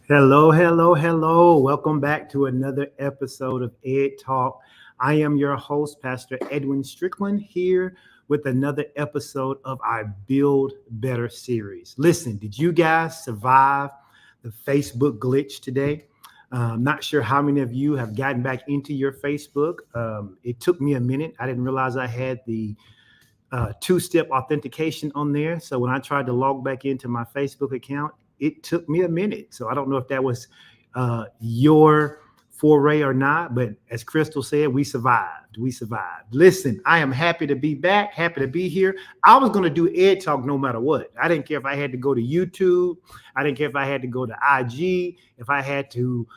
Hello, hello, hello. Welcome back to another episode of Ed Talk. I am your host, Pastor Edwin Strickland, here with another episode of our Build Better series. Listen, did you guys survive the Facebook glitch today? Not sure how many of you have gotten back into your Facebook. It took me a minute. I didn't realize I had the two-step authentication on there. So when I tried to log back into my Facebook account, it took me a minute. So I don't know if that was your foray or not, but as Crystal said, we survived. We survived. Listen, I am happy to be back, happy to be here. I was going to do Ed Talk no matter what. I didn't care if I had to go to YouTube. I didn't care if I had to go to IG, if I had to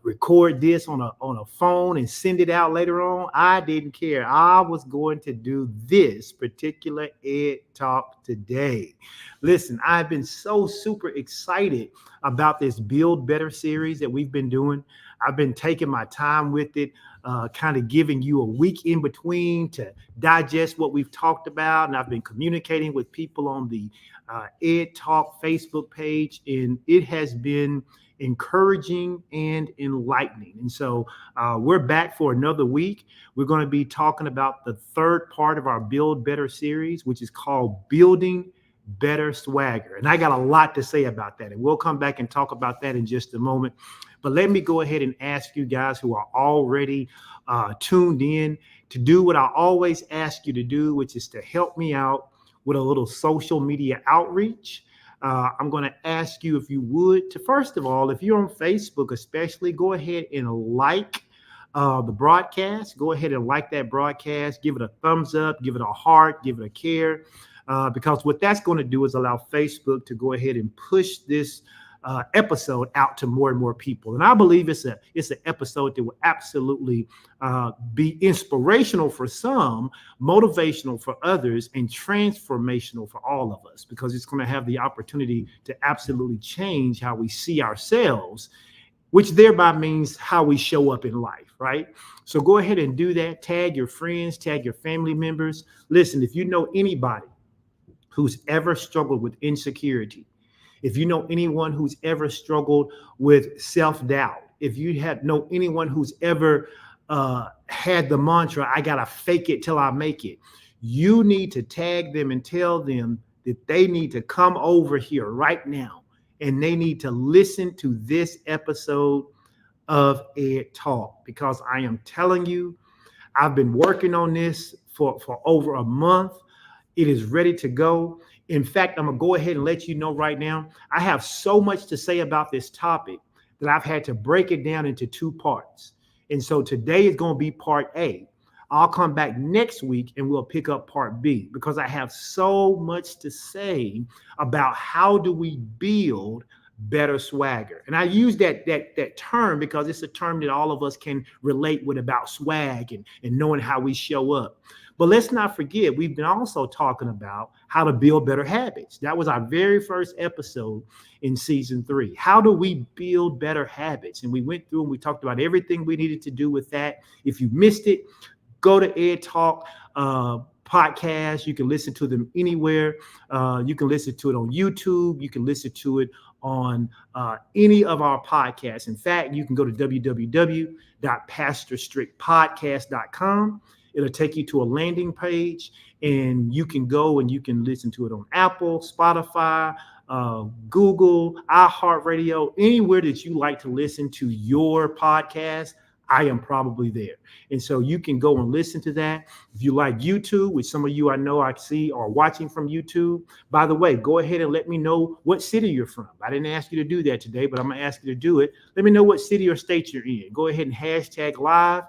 record this on a phone and send it out later on. I didn't care. I was going to do this particular Ed Talk today. Listen, I've been so super excited about this Build Better series that we've been doing. I've been taking my time with it, kind of giving you a week in between to digest what we've talked about. And I've been communicating with people on the Ed Talk Facebook page, and it has been encouraging and enlightening. And so we're back for another week. We're going to be talking about the third part of our Build Better series, which is called Building Better Swagger. And I got a lot to say about that. And we'll come back and talk about that in just a moment. But let me go ahead and ask you guys who are already tuned in to do what I always ask you to do, which is to help me out with a little social media outreach. I'm going to ask you if you would to, first of all, if you're on Facebook especially, go ahead and like the broadcast. Go ahead and like that broadcast. Give it a thumbs up. Give it a heart. Give it a care. Because what that's going to do is allow Facebook to go ahead and push this episode out to more and more people. And I believe it's an episode that will absolutely be inspirational for some, motivational for others, and transformational for all of us, because it's going to have the opportunity to absolutely change how we see ourselves, which thereby means how we show up in life, right? So go ahead and do that. Tag your friends, tag your family members. Listen, if you know anybody who's ever struggled with insecurity, if you know anyone who's ever struggled with self-doubt, if you know anyone who's ever had the mantra, I got to fake it till I make it, you need to tag them and tell them that they need to come over here right now and they need to listen to this episode of Ed Talk, because I am telling you, I've been working on this for over a month. It is ready to go. In fact, I'm going to go ahead and let you know right now, I have so much to say about this topic that I've had to break it down into two parts. And so today is going to be part A. I'll come back next week and we'll pick up part B, because I have so much to say about how do we build better swagger. And I use that term because it's a term that all of us can relate with, about swag and knowing how we show up. But let's not forget, we've been also talking about how to build better habits. That was our very first episode in season 3. How do we build better habits? And we went through and we talked about everything we needed to do with that. If you missed it, go to Ed Talk podcasts. You can listen to them anywhere. You can listen to it on YouTube. You can listen to it on any of our podcasts. In fact, you can go to www.pastorstrickpodcast.com. It'll take you to a landing page, and you can go and you can listen to it on Apple, Spotify, Google, iHeartRadio, anywhere that you like to listen to your podcast. I am probably there. And so you can go and listen to that. If you like YouTube, which some of you I know I see are watching from YouTube, by the way, go ahead and let me know what city you're from. I didn't ask you to do that today, but I'm going to ask you to do it. Let me know what city or state you're in. Go ahead and hashtag live,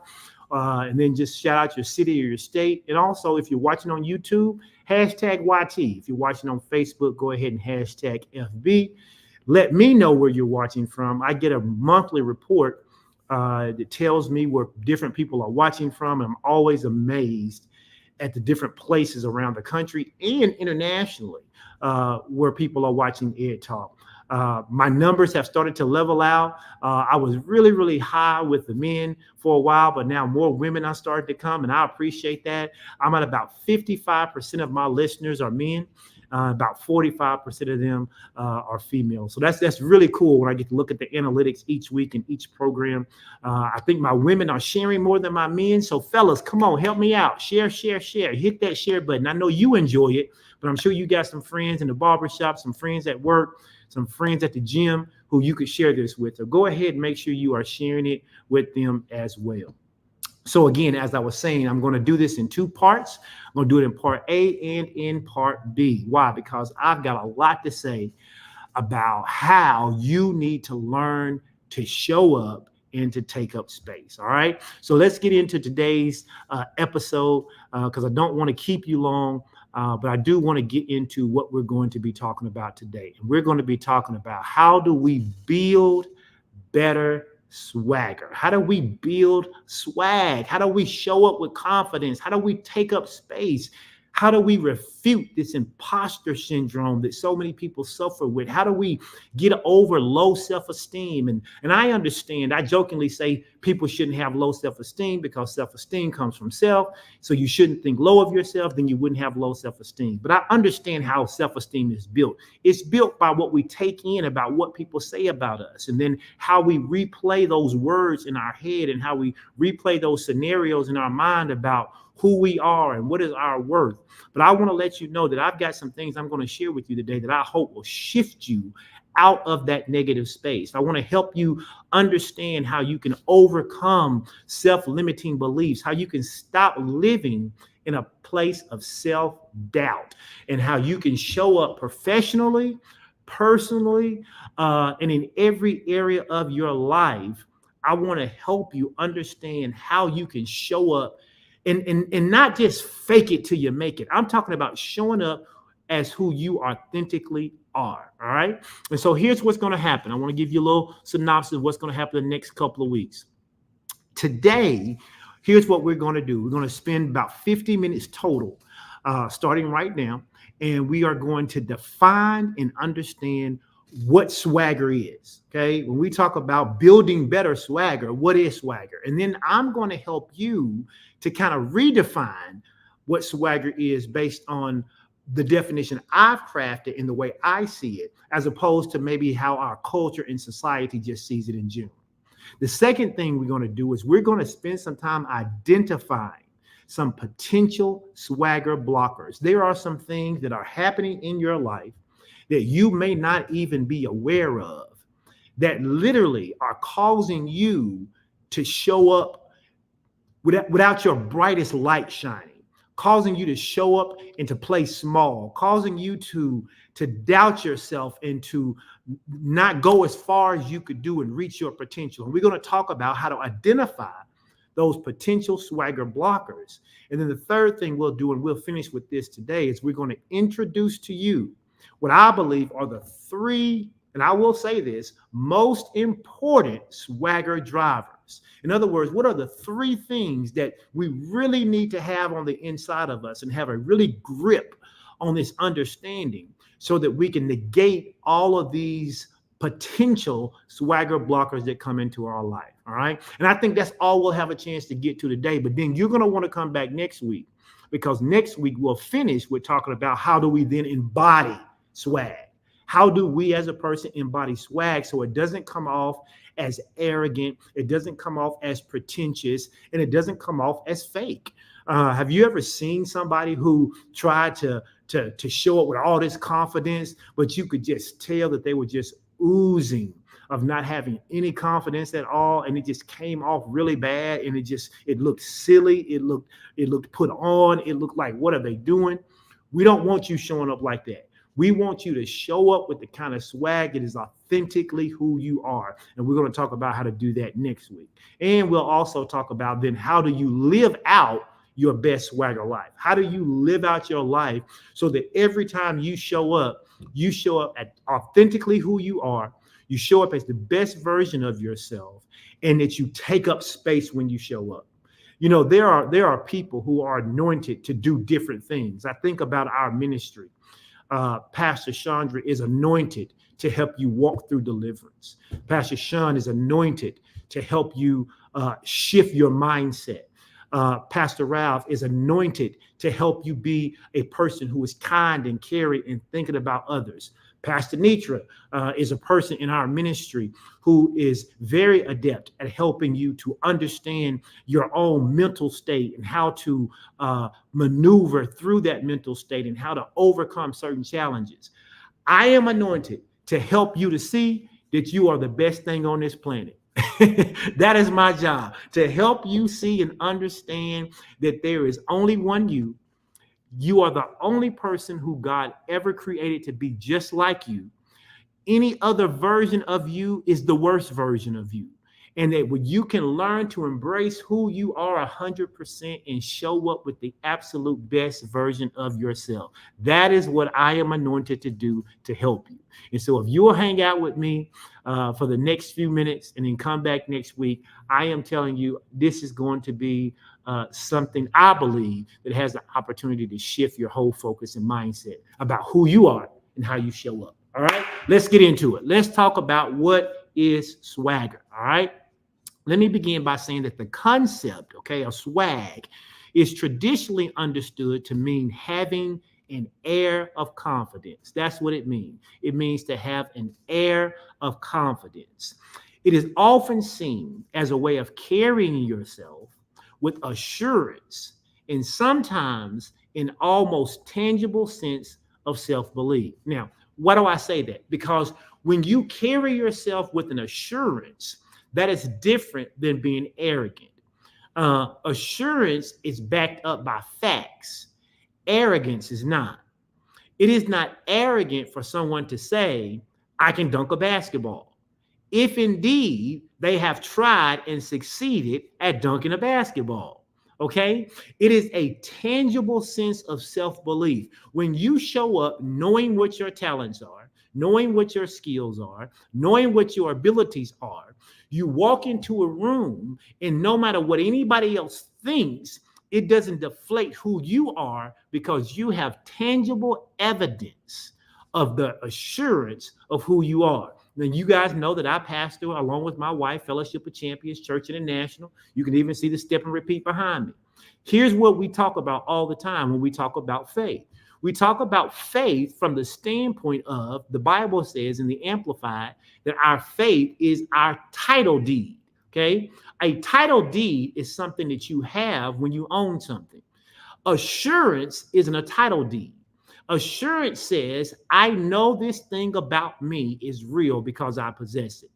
and then just shout out your city or your state. And also, if you're watching on YouTube, hashtag YT. If you're watching on Facebook, go ahead and hashtag FB. Let me know where you're watching from. I get a monthly report that tells me where different people are watching from. And I'm always amazed at the different places around the country and internationally where people are watching Ed Talk. My numbers have started to level out. I was really, really high with the men for a while, but now more women are starting to come, and I appreciate that. I'm at about 55% of my listeners are men. About 45% of them are female. So that's really cool when I get to look at the analytics each week in each program. I think my women are sharing more than my men. So fellas, come on, help me out. Share. Hit that share button. I know you enjoy it, but I'm sure you got some friends in the barbershop, some friends at work, some friends at the gym who you could share this with. So go ahead and make sure you are sharing it with them as well. So again, as I was saying, I'm going to do this in two parts. I'm going to do it in part A and in part B. Why? Because I've got a lot to say about how you need to learn to show up and to take up space. All right. So let's get into today's episode because I don't want to keep you long, but I do want to get into what we're going to be talking about today. And we're going to be talking about how do we build better swagger? How do we build swag? How do we show up with confidence? How do we take up space? How do we refute this imposter syndrome that so many people suffer with? How do we get over low self-esteem? And I understand, I jokingly say people shouldn't have low self-esteem because self-esteem comes from self. So you shouldn't think low of yourself, then you wouldn't have low self-esteem. But I understand how self-esteem is built. It's built by what we take in about what people say about us, and then how we replay those words in our head and how we replay those scenarios in our mind about who we are and what is our worth. But I want to let you know that I've got some things I'm going to share with you today that I hope will shift you out of that negative space. I want to help you understand how you can overcome self-limiting beliefs, how you can stop living in a place of self-doubt, and how you can show up professionally, personally, and in every area of your life. I want to help you understand how you can show up and not just fake it till you make it. I'm talking about showing up as who you authentically are. All right. And so here's what's going to happen. I want to give you a little synopsis of what's going to happen the next couple of weeks. Today, here's what we're going to do. We're going to spend about 50 minutes total, starting right now. And we are going to define and understand what swagger is. Okay. When we talk about building better swagger, what is swagger? And then I'm going to help you to kind of redefine what swagger is based on the definition I've crafted in the way I see it, as opposed to maybe how our culture and society just sees it in general. The second thing we're going to do is we're going to spend some time identifying some potential swagger blockers. There are some things that are happening in your life that you may not even be aware of that literally are causing you to show up without your brightest light shining, causing you to show up and to play small, causing you to doubt yourself and to not go as far as you could do and reach your potential. And we're going to talk about how to identify those potential swagger blockers. And then the third thing we'll do, and we'll finish with this today, is we're going to introduce to you what I believe are the three, and I will say this, most important swagger drivers. In other words, what are the three things that we really need to have on the inside of us and have a really grip on this understanding so that we can negate all of these potential swagger blockers that come into our life. All right. And I think that's all we'll have a chance to get to today. But then you're going to want to come back next week, because next week we'll finish with talking about how do we then embody swag. How do we as a person embody swag so it doesn't come off as arrogant, it doesn't come off as pretentious, and it doesn't come off as fake? Have you ever seen somebody who tried to show up with all this confidence, but you could just tell that they were just oozing of not having any confidence at all, and it just came off really bad, and it looked silly, it looked put on, it looked like, what are they doing? We don't want you showing up like that. We want you to show up with the kind of swag that is authentically who you are. And we're going to talk about how to do that next week. And we'll also talk about then how do you live out your best swagger life? How do you live out your life so that every time you show up at authentically who you are, you show up as the best version of yourself, and that you take up space when you show up. You know, there are people who are anointed to do different things. I think about our ministry. Pastor Chandra is anointed to help you walk through deliverance. Pastor Sean is anointed to help you shift your mindset. Pastor Ralph is anointed to help you be a person who is kind and caring and thinking about others. Pastor Nitra is a person in our ministry who is very adept at helping you to understand your own mental state and how to maneuver through that mental state and how to overcome certain challenges. I am anointed to help you to see that you are the best thing on this planet. That is my job, to help you see and understand that there is only one you. You are the only person who God ever created to be just like you. Any other version of you is the worst version of you. And that when you can learn to embrace who you are 100% and show up with the absolute best version of yourself. That is what I am anointed to do to help you. And so if you'll hang out with me for the next few minutes and then come back next week, I am telling you, this is going to be something I believe that has the opportunity to shift your whole focus and mindset about who you are and how you show up. All right, let's get into it. Let's talk about what is swagger. All right. Let me begin by saying that the concept, of swag is traditionally understood to mean having an air of confidence. That's what it means. It means to have an air of confidence. It is often seen as a way of carrying yourself with assurance and sometimes an almost tangible sense of self-belief. Now, why do I say that? Because when you carry yourself with an assurance, that is different than being arrogant. Assurance is backed up by facts. Arrogance is not. It is not arrogant for someone to say, I can dunk a basketball, if indeed they have tried and succeeded at dunking a basketball. Okay? It is a tangible sense of self-belief. When you show up knowing what your talents are, knowing what your skills are, knowing what your abilities are, you walk into a room and no matter what anybody else thinks, it doesn't deflate who you are because you have tangible evidence of the assurance of who you are. Now, you guys know that I pastor along with my wife, Fellowship of Champions Church International. You can even see the step and repeat behind me. Here's what we talk about all the time when we talk about faith. We talk about faith from the standpoint of, the Bible says in the Amplified, that our faith is our title deed, okay? A title deed is something that you have when you own something. Assurance isn't a title deed. Assurance says, I know this thing about me is real because I possess it.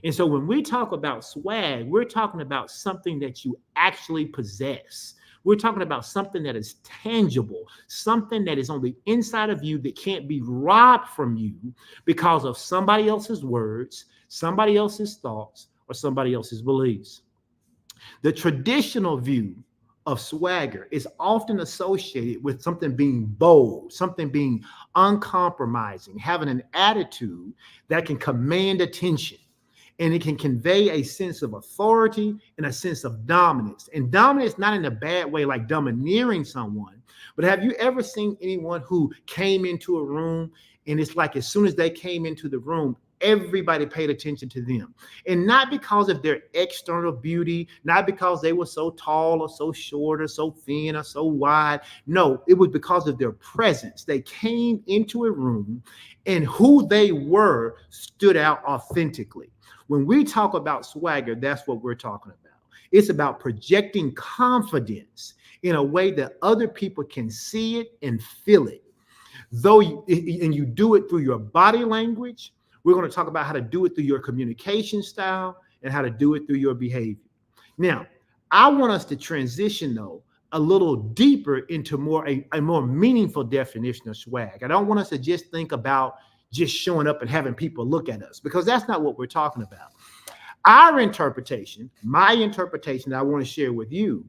And so when we talk about swag, we're talking about something that you actually possess. We're talking about something that is tangible, something that is on the inside of you that can't be robbed from you because of somebody else's words, somebody else's thoughts, or somebody else's beliefs. The traditional view of swagger is often associated with something being bold, something being uncompromising, having an attitude that can command attention. And it can convey a sense of authority and a sense of dominance. And dominance, not in a bad way, like domineering someone, but have you ever seen anyone who came into a room and it's like as soon as they came into the room, everybody paid attention to them. And not because of their external beauty, not because they were so tall or so short or so thin or so wide. No, it was because of their presence. They came into a room and who they were stood out authentically. When we talk about swagger, that's what we're talking about. It's about projecting confidence in a way that other people can see it and feel it. And you do it through your body language. We're going to talk about how to do it through your communication style and how to do it through your behavior. Now, I want us to transition, though, a little deeper into a more meaningful definition of swag. I don't want us to just think about just showing up and having people look at us, because that's not what we're talking about. Our interpretation, my interpretation that I want to share with you,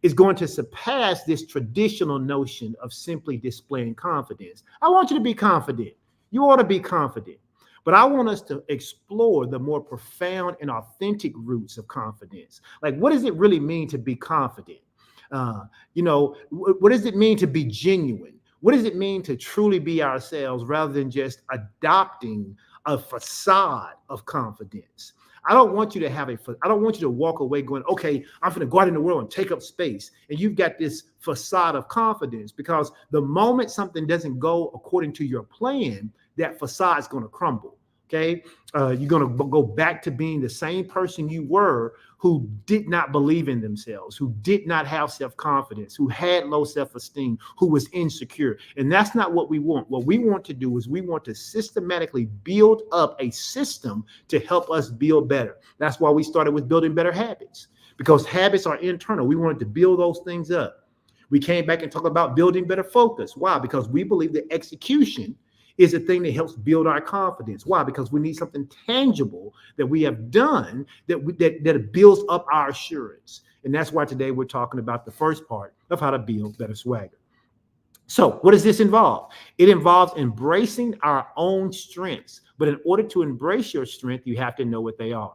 is going to surpass this traditional notion of simply displaying confidence. I want you to be confident. You ought to be confident. But I want us to explore the more profound and authentic roots of confidence. Like, what does it really mean to be confident? What does it mean to be genuine? What does it mean to truly be ourselves rather than just adopting a facade of confidence? I don't want you to walk away going, okay, I'm going to go out in the world and take up space. And you've got this facade of confidence, because the moment something doesn't go according to your plan, that facade is going to crumble. Okay. You're going to go back to being the same person you were, who did not believe in themselves, who did not have self-confidence, who had low self-esteem, who was insecure. And that's not what we want. What we want to do is we want to systematically build up a system to help us build better. That's why we started with building better habits, because habits are internal. We wanted to build those things up. We came back and talked about building better focus. Why? Because we believe that execution is a thing that helps build our confidence. Why? Because we need something tangible that we have done that builds up our assurance. And that's why today we're talking about the first part of how to build better swagger. So what does this involve? It involves embracing our own strengths. But in order to embrace your strength, you have to know what they are.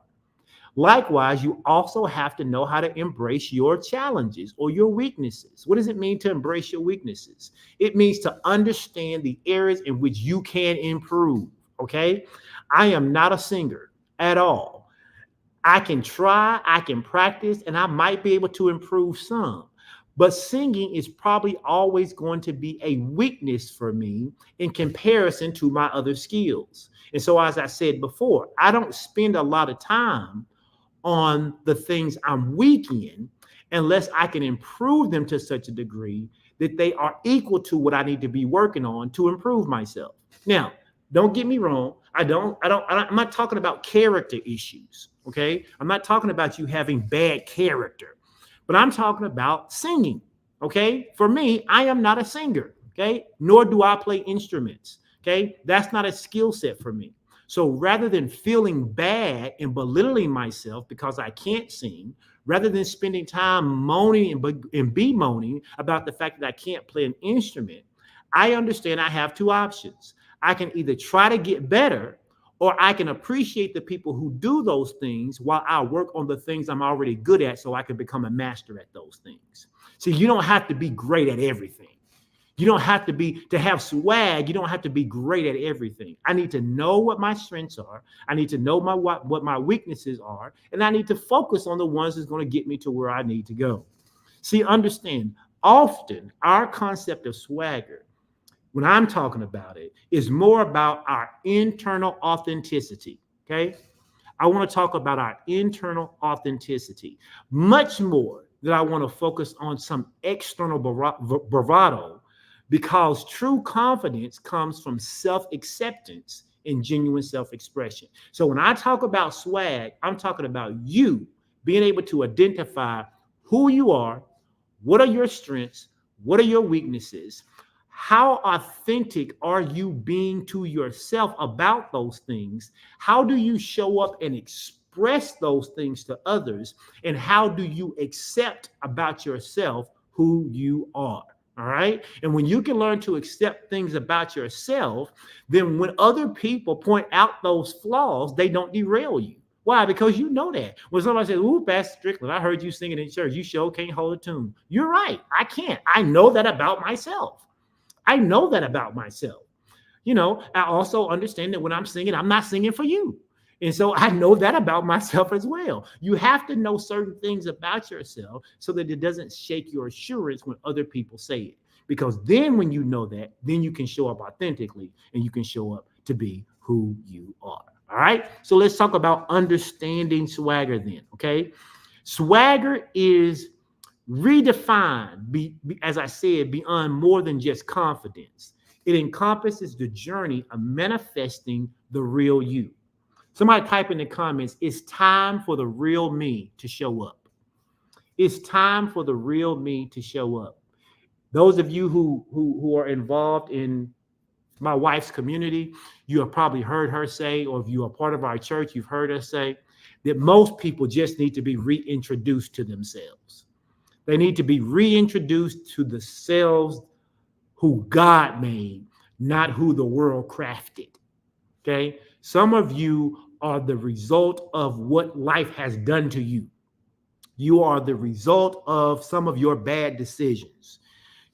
Likewise, you also have to know how to embrace your challenges or your weaknesses. What does it mean to embrace your weaknesses? It means to understand the areas in which you can improve, okay? I am not a singer at all. I can try, I can practice, and I might be able to improve some. But singing is probably always going to be a weakness for me in comparison to my other skills. And so, as I said before, I don't spend a lot of time on the things I'm weak in unless I can improve them to such a degree that they are equal to what I need to be working on to improve myself. Now, don't get me wrong. I'm not talking about character issues. Okay. I'm not talking about you having bad character, but I'm talking about singing. Okay. For me, I am not a singer. Okay. Nor do I play instruments. Okay. That's not a skill set for me. So rather than feeling bad and belittling myself because I can't sing, rather than spending time moaning and bemoaning about the fact that I can't play an instrument, I understand I have two options. I can either try to get better, or I can appreciate the people who do those things while I work on the things I'm already good at so I can become a master at those things. See, you don't have to be great at everything. You don't have to have swag. You don't have to be great at everything. I need to know what my strengths are. I need to know what my weaknesses are. And I need to focus on the ones that's going to get me to where I need to go. See, understand, often our concept of swagger, when I'm talking about it, is more about our internal authenticity. Okay. I want to talk about our internal authenticity much more than I want to focus on some external bravado. Because true confidence comes from self-acceptance and genuine self-expression. So when I talk about swag, I'm talking about you being able to identify who you are, what are your strengths, what are your weaknesses, how authentic are you being to yourself about those things, how do you show up and express those things to others, and how do you accept about yourself who you are. All right. And when you can learn to accept things about yourself, then when other people point out those flaws, they don't derail you. Why? Because you know that. When somebody says, "Ooh, Pastor Strickland, I heard you singing in church. You sure can't hold a tune." You're right. I can't. I know that about myself. I know that about myself. I also understand that when I'm singing, I'm not singing for you. And so I know that about myself as well. You have to know certain things about yourself so that it doesn't shake your assurance when other people say it. Because then when you know that, then you can show up authentically and you can show up to be who you are. All right. So let's talk about understanding swagger then. Okay. Swagger is redefined, as I said, beyond more than just confidence. It encompasses the journey of manifesting the real you. Somebody type in the comments, it's time for the real me to show up. It's time for the real me to show up. Those of you who are involved in my wife's community, you have probably heard her say, or if you are part of our church, you've heard us say that most people just need to be reintroduced to themselves. They need to be reintroduced to the selves who God made, not who the world crafted. Okay? Some of you are the result of what life has done to you. You are the result of some of your bad decisions.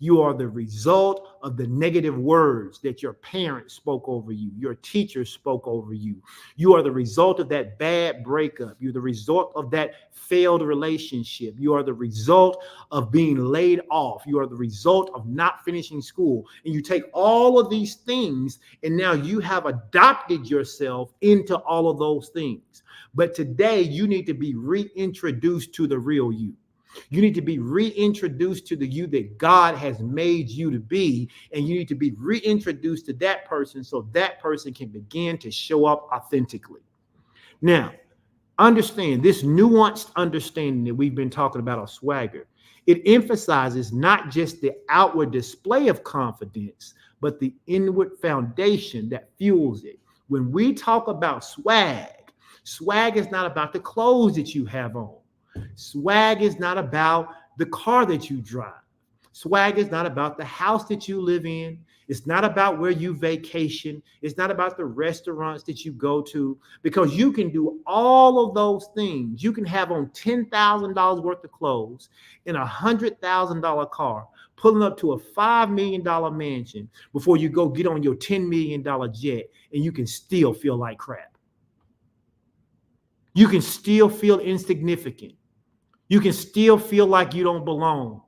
You are the result of the negative words that your parents spoke over you, your teachers spoke over you. You are the result of that bad breakup. You're the result of that failed relationship. You are the result of being laid off. You are the result of not finishing school. And you take all of these things, and now you have adopted yourself into all of those things. But today, you need to be reintroduced to the real you. You need to be reintroduced to the you that God has made you to be, and you need to be reintroduced to that person so that person can begin to show up authentically. Now, understand this nuanced understanding that we've been talking about on swagger. It emphasizes not just the outward display of confidence, but the inward foundation that fuels it. When we talk about swag is not about the clothes that you have on. Swag is not about the car that you drive. Swag is not about the house that you live in. It's not about where you vacation. It's not about the restaurants that you go to, because you can do all of those things. You can have on $10,000 worth of clothes in a $100,000 car, pulling up to a $5 million mansion before you go get on your $10 million jet, and you can still feel like crap. You can still feel insignificant. You can still feel like you don't belong.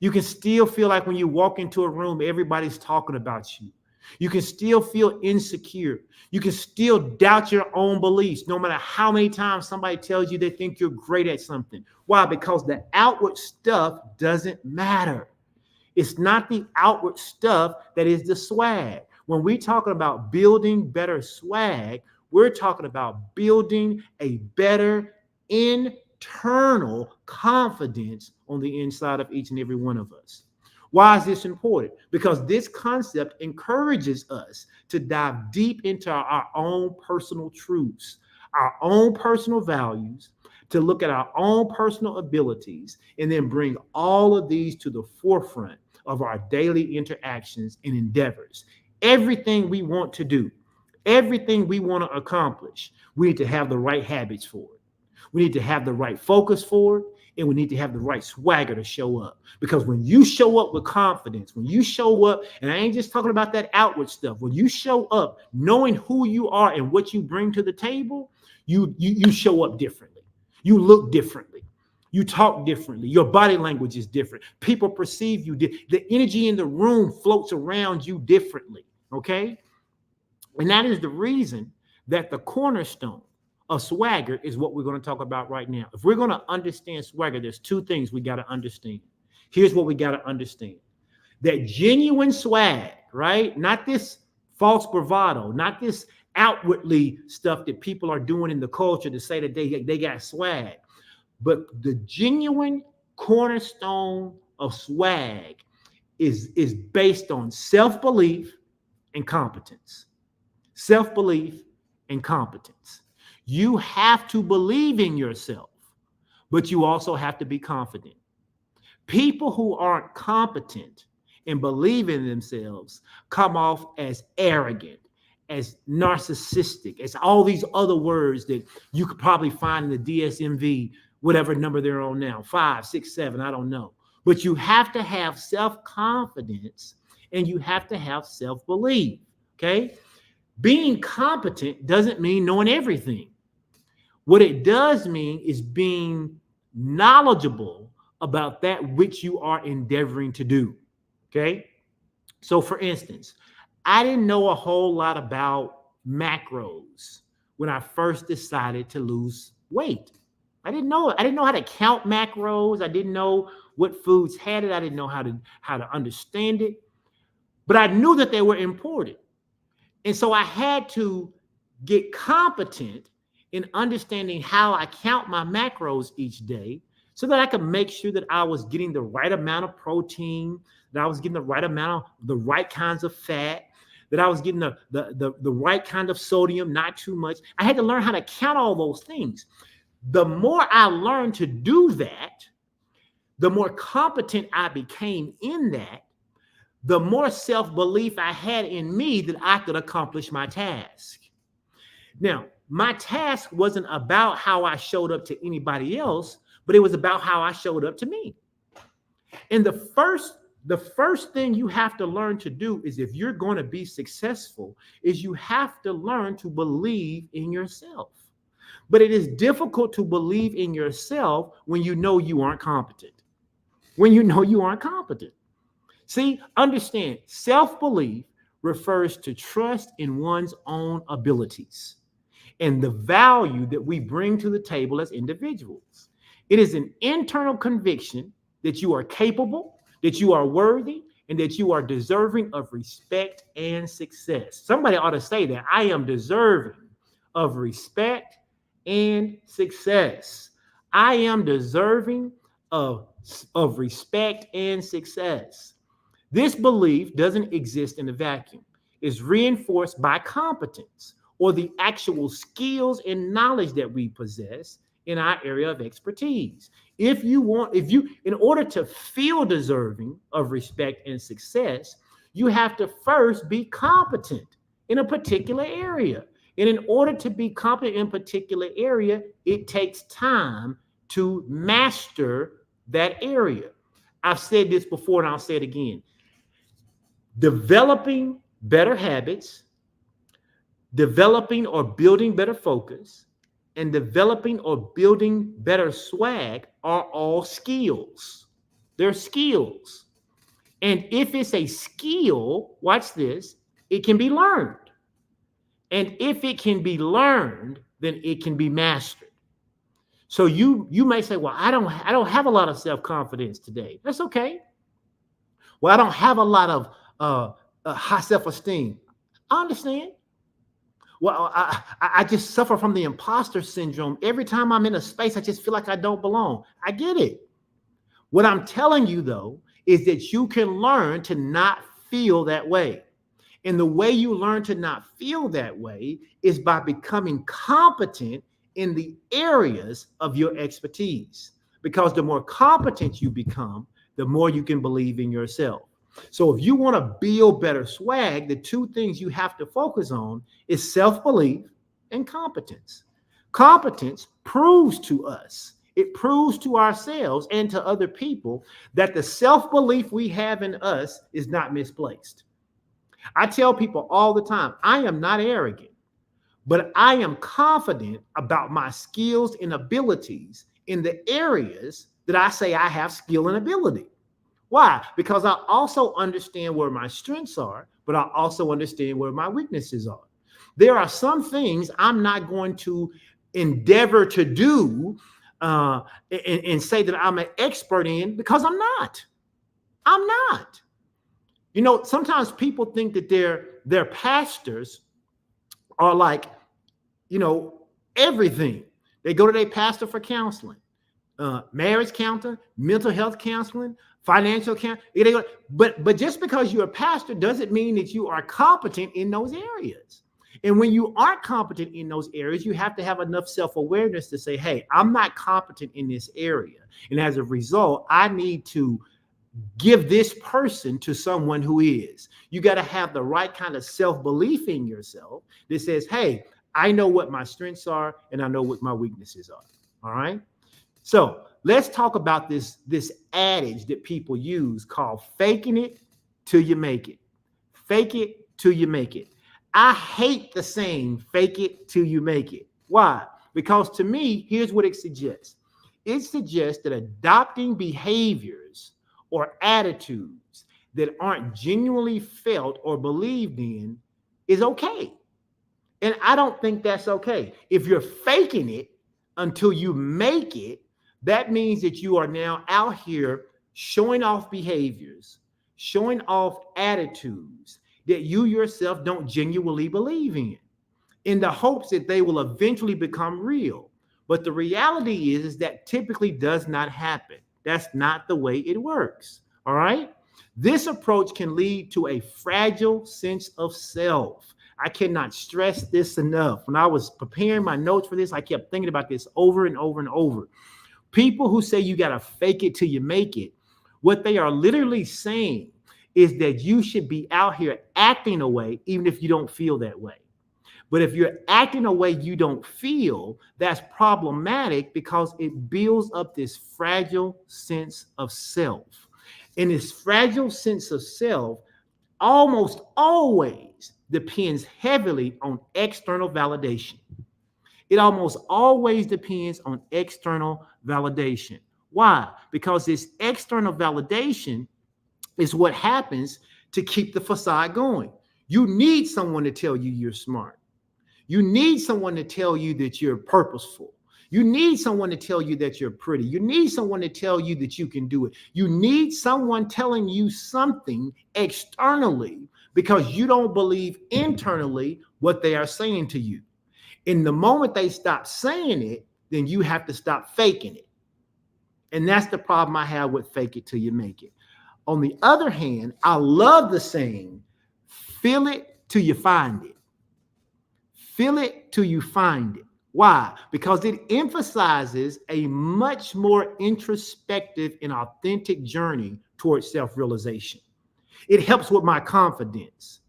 You can still feel like when you walk into a room, everybody's talking about you. You can still feel insecure. You can still doubt your own beliefs, no matter how many times somebody tells you they think you're great at something. Why? Because the outward stuff doesn't matter. It's not the outward stuff that is the swag. When we're talking about building better swag, we're talking about building a better internal confidence on the inside of each and every one of us. Why is this important? Because this concept encourages us to dive deep into our own personal truths, our own personal values, to look at our own personal abilities, and then bring all of these to the forefront of our daily interactions and endeavors. Everything we want to do, everything we want to accomplish, we need to have the right habits for it. We need to have the right focus for it, and we need to have the right swagger to show up. Because when you show up with confidence, when you show up, and I ain't just talking about that outward stuff, when you show up knowing who you are and what you bring to the table, you show up differently. You look differently. You talk differently. Your body language is different. People perceive you. The energy in the room floats around you differently. Okay? And that is the reason that the cornerstone of swagger is what we're going to talk about right now. If we're going to understand swagger, there's two things we got to understand. Here's what we got to understand. That genuine swag, right? Not this false bravado, not this outwardly stuff that people are doing in the culture to say that they got swag. But the genuine cornerstone of swag is based on self-belief and competence. Self-belief and competence. You have to believe in yourself, but you also have to be confident. People who aren't competent and believe in themselves come off as arrogant, as narcissistic, as all these other words that you could probably find in the DSMV, whatever number they're on now, 5, 6, 7, I don't know. But you have to have self-confidence and you have to have self-belief. Okay. Being competent doesn't mean knowing everything. What it does mean is being knowledgeable about that which you are endeavoring to do. Okay. So, for instance, I didn't know a whole lot about macros when I first decided to lose weight. I didn't know it. I didn't know how to count macros. I didn't know what foods had it. I didn't know how to understand it. But I knew that they were important. And so I had to get competent in understanding how I count my macros each day so that I could make sure that I was getting the right amount of protein, that I was getting the right amount of the right kinds of fat, that I was getting the right kind of sodium, not too much. I had to learn how to count all those things. The more I learned to do that, the more competent I became in that, the more self-belief I had in me that I could accomplish my task. Now, my task wasn't about how I showed up to anybody else, but it was about how I showed up to me. And the first thing you have to learn to do is, if you're going to be successful, is you have to learn to believe in yourself. But it is difficult to believe in yourself when you know you aren't competent. When you know you aren't competent. See, understand, self-belief refers to trust in one's own abilities and the value that we bring to the table as individuals. It is an internal conviction that you are capable, that you are worthy, and that you are deserving of respect and success. Somebody ought to say that. I am deserving of respect and success. I am deserving of respect and success. This belief doesn't exist in a vacuum. It's reinforced by competence, or the actual skills and knowledge that we possess in our area of expertise. In order to feel deserving of respect and success, you have to first be competent in a particular area. And in order to be competent in a particular area, it takes time to master that area. I've said this before and I'll say it again. Developing better habits, developing or building better focus, and developing or building better swag are all skills. They're skills. And if it's a skill, watch this, it can be learned. And if it can be learned, then it can be mastered. So you may say, well, I don't have a lot of self-confidence today. That's okay. Well, I don't have a lot of high self-esteem. I understand. Well, I just suffer from the imposter syndrome. Every time I'm in a space, I just feel like I don't belong. I get it. What I'm telling you, though, is that you can learn to not feel that way. And the way you learn to not feel that way is by becoming competent in the areas of your expertise. Because the more competent you become, the more you can believe in yourself. So if you want to build better swag, the two things you have to focus on is self-belief and competence. Competence proves to us, it proves to ourselves and to other people that the self-belief we have in us is not misplaced. I tell people all the time, I am not arrogant, but I am confident about my skills and abilities in the areas that I say I have skill and ability. Why? Because I also understand where my strengths are, but I also understand where my weaknesses are. There are some things I'm not going to endeavor to do and say that I'm an expert in, because I'm not. I'm not. You know, sometimes people think that their pastors are like, you know, everything. They go to their pastor for counseling, marriage counseling, mental health counseling, financial counseling. But just because you're a pastor doesn't mean that you are competent in those areas. And when you aren't competent in those areas, you have to have enough self-awareness to say, hey, I'm not competent in this area. And as a result, I need to give this person to someone who is. You got to have the right kind of self-belief in yourself that says, hey, I know what my strengths are and I know what my weaknesses are. All right. So let's talk about this adage that people use called faking it till you make it. Fake it till you make it. I hate the saying, fake it till you make it. Why? Because to me, here's what it suggests. It suggests that adopting behaviors or attitudes that aren't genuinely felt or believed in is okay. And I don't think that's okay. If you're faking it until you make it, that means that you are now out here showing off behaviors, showing off attitudes that you yourself don't genuinely believe in the hopes that they will eventually become real. But the reality is that typically does not happen. That's not the way it works. All right. This approach can lead to a fragile sense of self. I cannot stress this enough. When I was preparing my notes for this, I kept thinking about this over and over and over. People who say you got to fake it till you make it, what they are literally saying is that you should be out here acting a way, even if you don't feel that way. But if you're acting a way you don't feel, that's problematic because it builds up this fragile sense of self. And this fragile sense of self almost always depends heavily on external validation. It almost always depends on external validation. Why? Because this external validation is what happens to keep the facade going. You need someone to tell you you're smart. You need someone to tell you that you're purposeful. You need someone to tell you that you're pretty. You need someone to tell you that you can do it. You need someone telling you something externally because you don't believe internally what they are saying to you. In the moment they stop saying it, then you have to stop faking it. And that's the problem I have with fake it till you make it. On the other hand, I love the saying, feel it till you find it. Feel it till you find it. Why? Because it emphasizes a much more introspective and authentic journey towards self-realization. It helps with my confidence.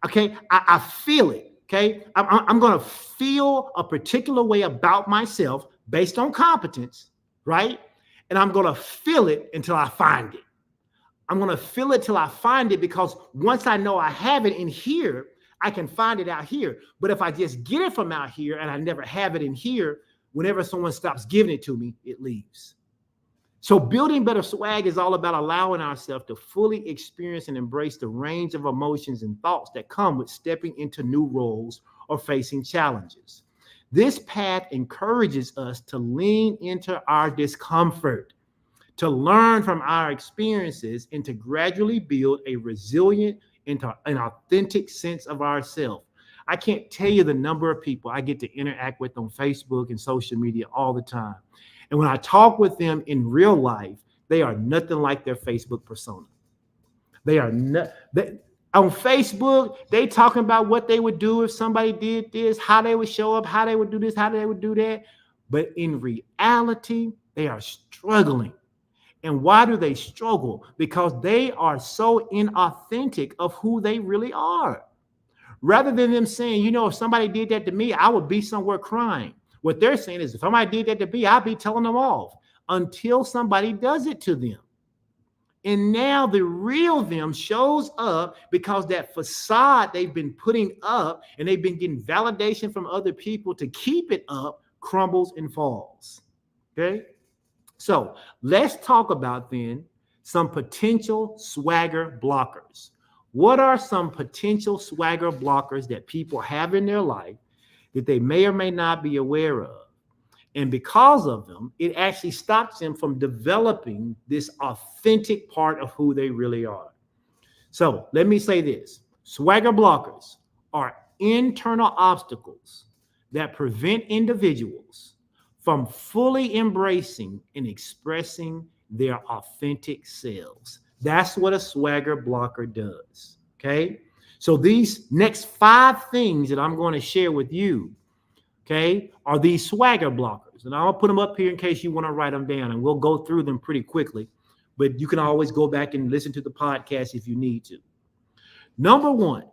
Okay, I feel it. Okay, I'm going to feel a particular way about myself based on competence, right? And I'm going to feel it until I find it. I'm going to feel it till I find it because once I know I have it in here, I can find it out here. But if I just get it from out here and I never have it in here, whenever someone stops giving it to me, it leaves. So building better swag is all about allowing ourselves to fully experience and embrace the range of emotions and thoughts that come with stepping into new roles or facing challenges. This path encourages us to lean into our discomfort, to learn from our experiences, and to gradually build a resilient and an authentic sense of ourselves. I can't tell you the number of people I get to interact with on Facebook and social media all the time. And when I talk with them in real life, they are nothing like their Facebook persona. They are not. On Facebook, they talking about what they would do if somebody did this, how they would show up, how they would do this, how they would do that. But in reality, they are struggling. And why do they struggle? Because they are so inauthentic of who they really are. Rather than them saying, you know, if somebody did that to me, I would be somewhere crying. What they're saying is, if somebody did that to me, I'd be telling them off until somebody does it to them. And now the real them shows up because that facade they've been putting up and they've been getting validation from other people to keep it up crumbles and falls. Okay? So let's talk about then some potential swagger blockers. What are some potential swagger blockers that people have in their life that they may or may not be aware of? And because of them, it actually stops them from developing this authentic part of who they really are. So let me say this. Swagger blockers are internal obstacles that prevent individuals from fully embracing and expressing their authentic selves. That's what a swagger blocker does, okay? So these next 5 things that I'm going to share with you, okay, are these swagger blockers. And I'll put them up here in case you want to write them down, and we'll go through them pretty quickly. But you can always go back and listen to the podcast if you need to. Number 1,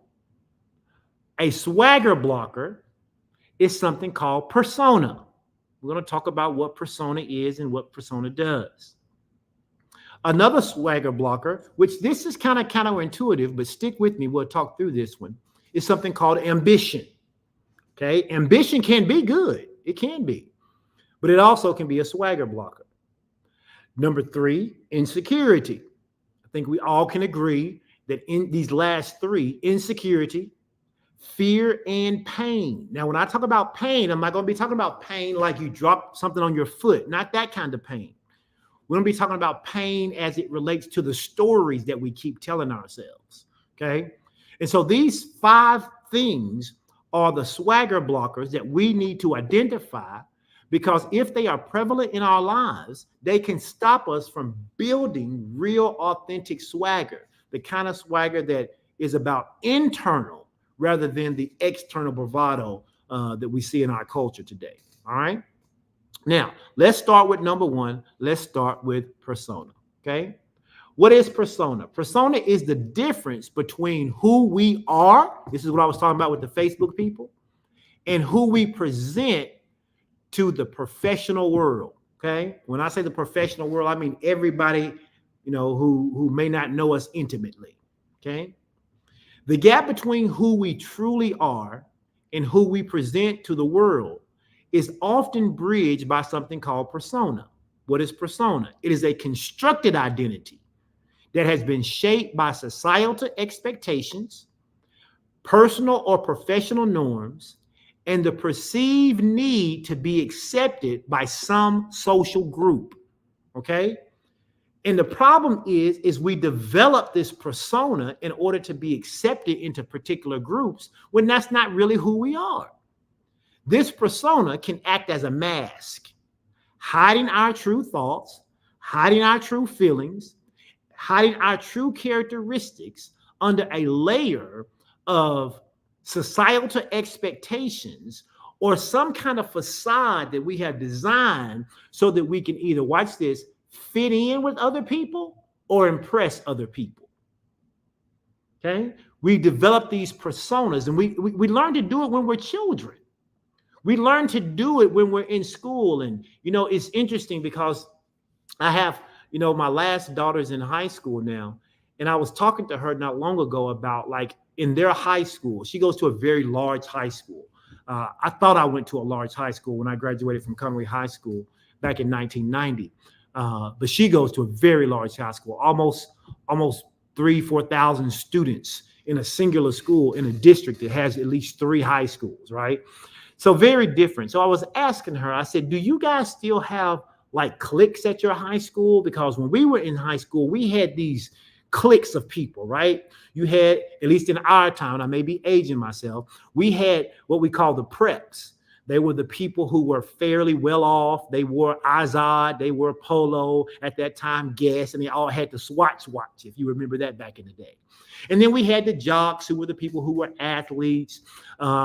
a swagger blocker is something called persona. We're going to talk about what persona is and what persona does. Another swagger blocker, which this is kind of counterintuitive, but stick with me, we'll talk through this one, is something called ambition. Okay, ambition can be good. It can be, but it also can be a swagger blocker. Number 3, insecurity. I think we all can agree that in these last 3, insecurity, fear, and pain. Now, when I talk about pain, I'm not going to be talking about pain like you drop something on your foot, not that kind of pain. We're going to be talking about pain as it relates to the stories that we keep telling ourselves. Okay. And so these 5 things are the swagger blockers that we need to identify, because if they are prevalent in our lives, they can stop us from building real, authentic swagger, the kind of swagger that is about internal rather than the external bravado that we see in our culture today. All right. Now, let's start with number 1. Let's start with persona. Okay. What is persona? Persona is the difference between who we are. This is what I was talking about with the Facebook people, and who we present to the professional world. Okay. When I say the professional world, I mean everybody, who may not know us intimately. Okay. The gap between who we truly are and who we present to the world is often bridged by something called persona. What is persona? It is a constructed identity that has been shaped by societal expectations, personal or professional norms, and the perceived need to be accepted by some social group. Okay? And the problem is we develop this persona in order to be accepted into particular groups when that's not really who we are. This persona can act as a mask, hiding our true thoughts, hiding our true feelings, hiding our true characteristics under a layer of societal expectations or some kind of facade that we have designed so that we can either, watch this, fit in with other people or impress other people. Okay? We develop these personas, and we learn to do it when we're children. We learn to do it when we're in school. And, it's interesting because I have, my last daughter's in high school now. And I was talking to her not long ago about, like, in their high school, she goes to a very large high school. I thought I went to a large high school when I graduated from Conway High School back in 1990. But she goes to a very large high school, almost 3,000-4,000 students in a singular school in a district that has at least 3 high schools, right? So very different. So I was asking her, I said, do you guys still have like cliques at your high school? Because when we were in high school, we had these cliques of people, right? You had, at least in our time, I may be aging myself, we had what we call the preps. They were the people who were fairly well off. They wore Azad, they wore Polo, at that time Guess, and they all had the Swatch watch, if you remember that back in the day. And then we had the jocks, who were the people who were athletes.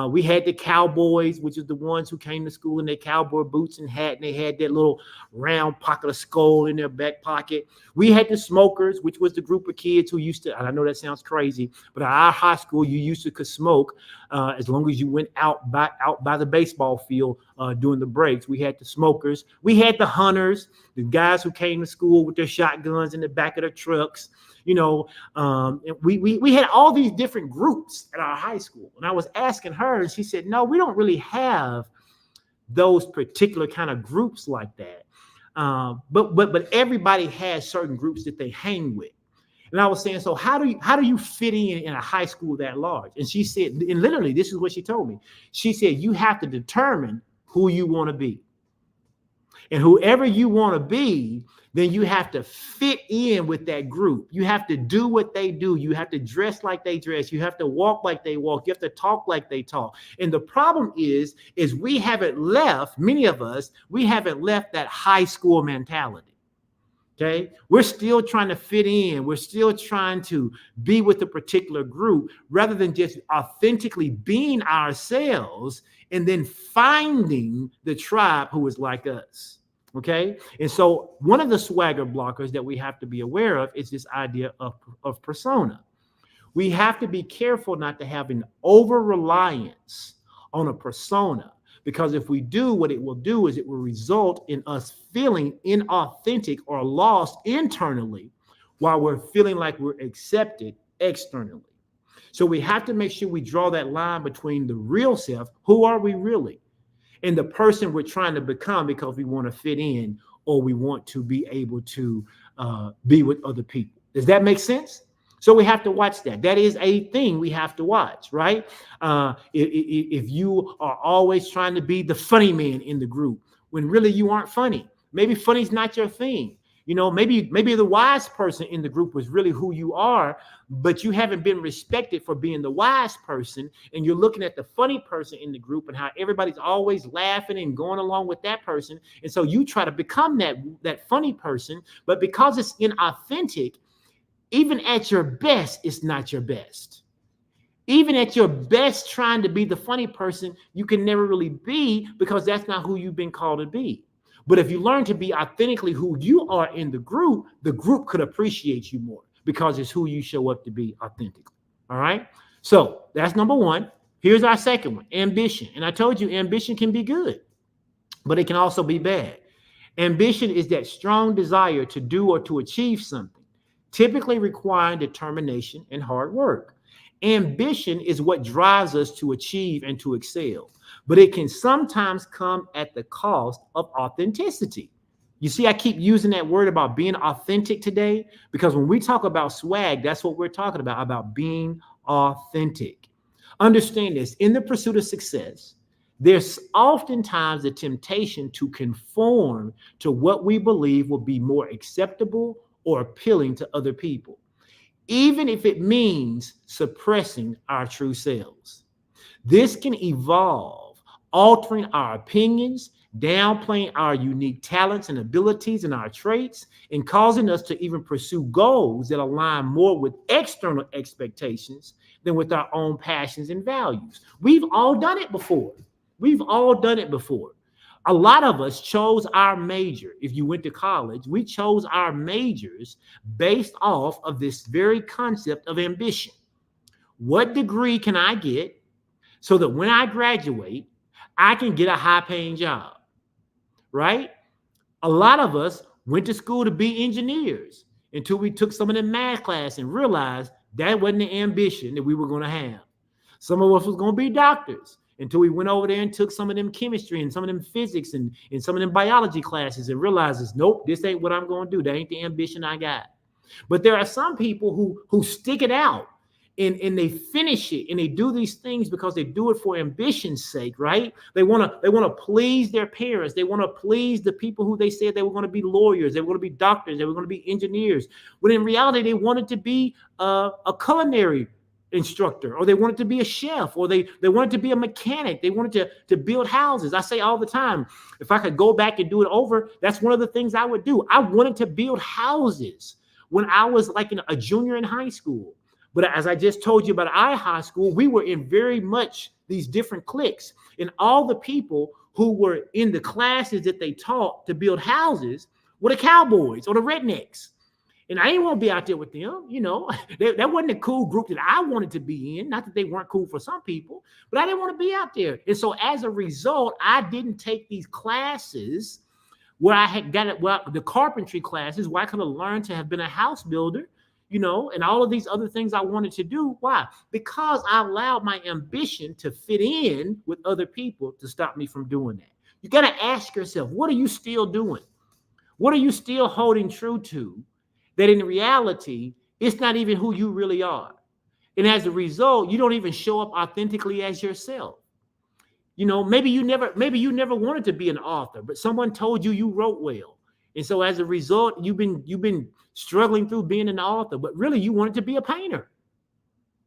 We had the cowboys, which is the ones who came to school in their cowboy boots and hat, and they had that little round pocket of skull in their back pocket. We had the smokers, which was the group of kids who used to, and I know that sounds crazy, but at our high school, you could smoke as long as you went out by the baseball field during the breaks. We had the smokers. We had the hunters, the guys who came to school with their shotguns in the back of their trucks. We had all these different groups at our high school. And I was asking her, and she said, no, we don't really have those particular kind of groups like that. But everybody has certain groups that they hang with. And I was saying, so how do you fit in a high school that large? And she said, and literally, this is what she told me. She said, you have to determine who you want to be. And whoever you want to be, then you have to fit in with that group. You have to do what they do. You have to dress like they dress. You have to walk like they walk. You have to talk like they talk. And the problem is we haven't left, many of us, we haven't left that high school mentality. Okay, we're still trying to fit in. We're still trying to be with a particular group rather than just authentically being ourselves and then finding the tribe who is like us. Okay, and so one of the swagger blockers that we have to be aware of is this idea of persona. We have to be careful not to have an over-reliance on a persona. Because if we do, what it will do is it will result in us feeling inauthentic or lost internally while we're feeling like we're accepted externally. So we have to make sure we draw that line between the real self, who are we really, and the person we're trying to become because we want to fit in or we want to be able to be with other people. Does that make sense? So we have to watch that. That is a thing we have to watch, right? If you are always trying to be the funny man in the group when really you aren't funny, maybe funny's not your thing. Maybe the wise person in the group was really who you are, but you haven't been respected for being the wise person, and you're looking at the funny person in the group and how everybody's always laughing and going along with that person, and so you try to become that funny person, but because it's inauthentic, even at your best, it's not your best. Even at your best, trying to be the funny person, you can never really be because that's not who you've been called to be. But if you learn to be authentically who you are in the group could appreciate you more because it's who you show up to be authentically. All right. So that's number one. Here's our second one, ambition. And I told you ambition can be good, but it can also be bad. Ambition is that strong desire to do or to achieve something, typically requiring determination and hard work. Ambition is what drives us to achieve and to excel, but it can sometimes come at the cost of authenticity. You see, I keep using that word about being authentic today because when we talk about swag, that's what we're talking about being authentic. Understand this, in the pursuit of success, there's oftentimes a temptation to conform to what we believe will be more acceptable or appealing to other people, even if it means suppressing our true selves. This can evolve, altering our opinions, downplaying our unique talents and abilities and our traits, and causing us to even pursue goals that align more with external expectations than with our own passions and values. We've all done it before. We've all done it before. A lot of us chose our major. If you went to college, we chose our majors based off of this very concept of ambition. What degree can I get so that when I graduate, I can get a high-paying job, right? A lot of us went to school to be engineers until we took some of the math class and realized that wasn't the ambition that we were going to have. Some of us was going to be doctors until we went over there and took some of them chemistry and some of them physics and some of them biology classes and realizes, nope, this ain't what I'm going to do. That ain't the ambition I got. But there are some people who stick it out and they finish it and they do these things because they do it for ambition's sake, right? They want to please their parents. They want to please the people who they said they were going to be lawyers. They were going to be doctors. They were going to be engineers. But in reality, they wanted to be a culinary instructor, or they wanted to be a chef, or they wanted to be a mechanic. They wanted to build houses. I say all the time, if I could go back and do it over, that's one of the things I would do. I wanted to build houses when I was like a junior in high school. But as I just told you about our high school, we were in very much these different cliques, and all the people who were in the classes that they taught to build houses were the cowboys or the rednecks. And I didn't want to be out there with them, that wasn't a cool group that I wanted to be in. Not that they weren't cool for some people, but I didn't want to be out there. And so as a result, I didn't take these classes where I had got it, the carpentry classes where I could have learned to have been a house builder, and all of these other things I wanted to do. Why? Because I allowed my ambition to fit in with other people to stop me from doing that. You got to ask yourself, what are you still doing? What are you still holding true to? That in reality, it's not even who you really are. And as a result, you don't even show up authentically as yourself. Maybe you never wanted to be an author, but someone told you wrote well. And so as a result, you've been struggling through being an author, but really you wanted to be a painter.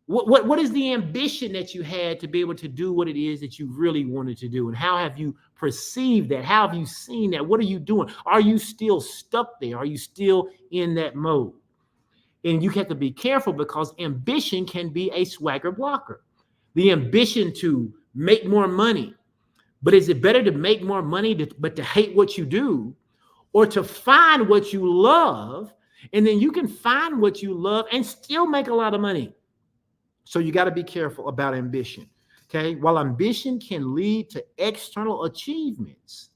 What is the ambition that you had to be able to do what it is that you really wanted to do? And how have you perceived that? How have you seen that? What are you doing? Are you still stuck there? Are you still in that mode? And you have to be careful because ambition can be a swagger blocker. The ambition to make more money. But is it better to make more money but to hate what you do, or to find what you love, and then you can find what you love and still make a lot of money? So you got to be careful about ambition, okay? While ambition can lead to external achievements,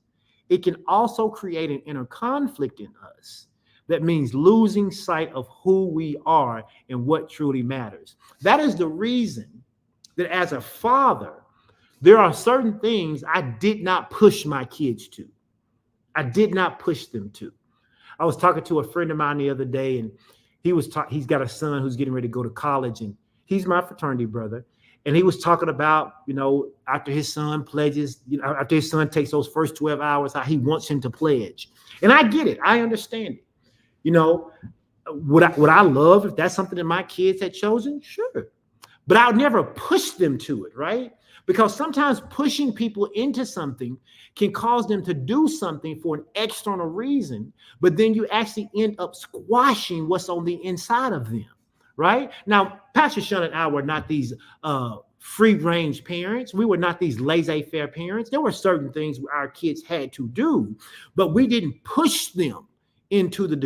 it can also create an inner conflict in us That means losing sight of who we are and what truly matters. That is the reason that as a father, there are certain things I did not push my kids to. I did not push them to. I was talking to a friend of mine the other day, and he's got a son who's getting ready to go to college, and he's my fraternity brother. And he was talking about, after his son pledges, after his son takes those first 12 hours, how he wants him to pledge. And I get it. I understand it. Would I love if that's something that my kids had chosen? Sure. But I'll never push them to it, right? Because sometimes pushing people into something can cause them to do something for an external reason, but then you actually end up squashing what's on the inside of them, right? Now, Pastor Sean and I were not these free-range parents. We were not these laissez-faire parents. There were certain things our kids had to do, but we didn't push them into the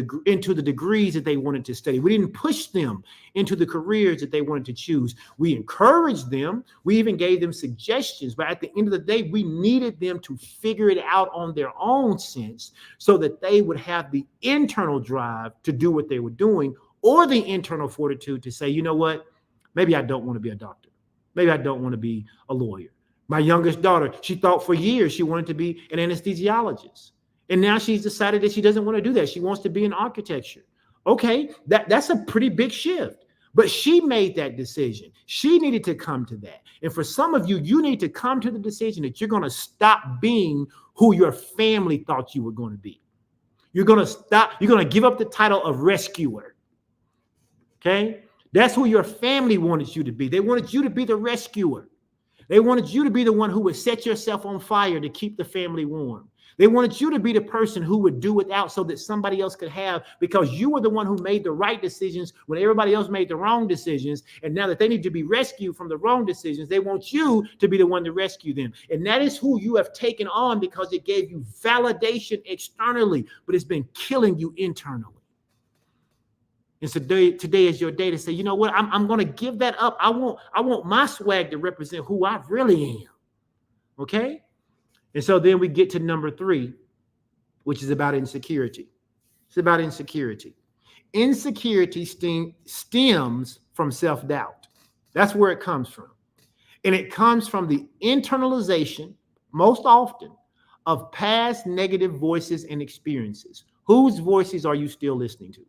degrees that they wanted to study. We didn't push them into the careers that they wanted to choose. We encouraged them. We even gave them suggestions. But at the end of the day, we needed them to figure it out on their own sense so that they would have the internal drive to do what they were doing, or the internal fortitude to say, you know what, maybe I don't want to be a doctor. Maybe I don't want to be a lawyer. My youngest daughter, she thought for years she wanted to be an anesthesiologist. And now she's decided that she doesn't want to do that. She wants to be in architecture. Okay, that's a pretty big shift. But she made that decision. She needed to come to that. And for some of you, you need to come to the decision that you're going to stop being who your family thought you were going to be. You're going to give up the title of rescuer. Okay? That's who your family wanted you to be. They wanted you to be the rescuer. They wanted you to be the one who would set yourself on fire to keep the family warm. They wanted you to be the person who would do without so that somebody else could have, because you were the one who made the right decisions when everybody else made the wrong decisions. And now that they need to be rescued from the wrong decisions, they want you to be the one to rescue them. And that is who you have taken on because it gave you validation externally, but it's been killing you internally. And so today is your day to say, you know what, I'm going to give that up. I want my swag to represent who I really am. Okay? And so then we get to number 3, which is about insecurity. It's about insecurity. Insecurity stems from self-doubt. That's where it comes from. And it comes from the internalization, most often, of past negative voices and experiences. Whose voices are you still listening to?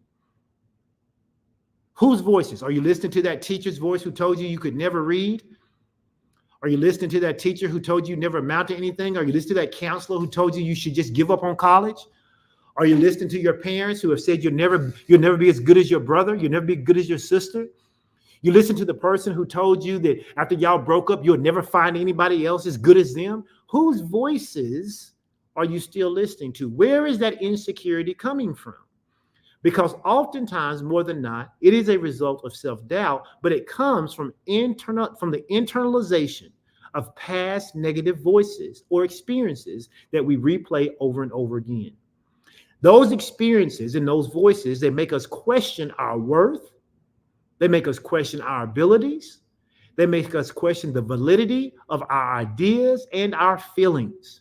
Whose voices? Are you listening to that teacher's voice who told you could never read? Are you listening to that teacher who told you never amount to anything? Are you listening to that counselor who told you should just give up on college? Are you listening to your parents who have said you'll never be as good as your brother? You'll never be good as your sister? You listen to the person who told you that after y'all broke up, you'll never find anybody else as good as them? Whose voices are you still listening to? Where is that insecurity coming from? Because oftentimes, more than not, it is a result of self-doubt, but it comes from the internalization of past negative voices or experiences that we replay over and over again. Those experiences and those voices, they make us question our worth. They make us question our abilities. They make us question the validity of our ideas and our feelings.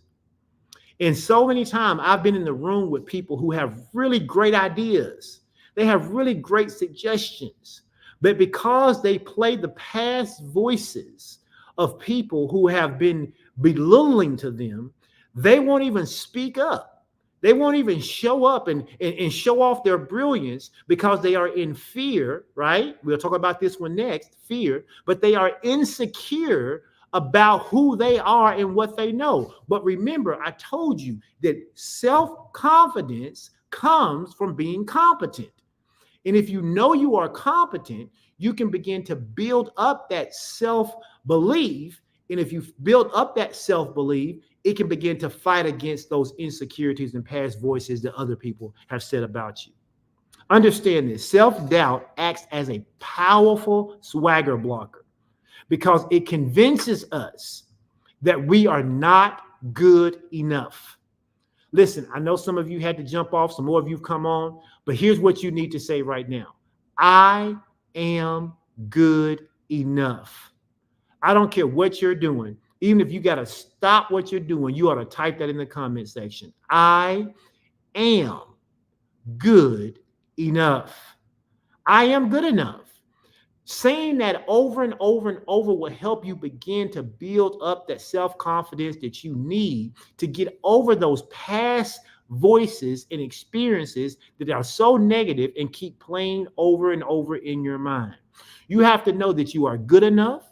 And so many times I've been in the room with people who have really great ideas. They have really great suggestions. But because they play the past voices of people who have been belittling to them, they won't even speak up. They won't even show up and show off their brilliance because they are in fear, right? We'll talk about this one next, fear. But they are insecure about who they are and what they know. But remember, I told you that self-confidence comes from being competent. And if you know you are competent, you can begin to build up that self-belief. And if you build up that self-belief, it can begin to fight against those insecurities and past voices that other people have said about you. Understand this. Self-doubt acts as a powerful swagger blocker, because it convinces us that we are not good enough. Listen, I know some of you had to jump off, some more of you have come on, but here's what you need to say right now. I am good enough. I don't care what you're doing. Even if you got to stop what you're doing, you ought to type that in the comment section. I am good enough. I am good enough. Saying that over and over and over will help you begin to build up that self-confidence that you need to get over those past voices and experiences that are so negative and keep playing over and over in your mind. You have to know that you are good enough.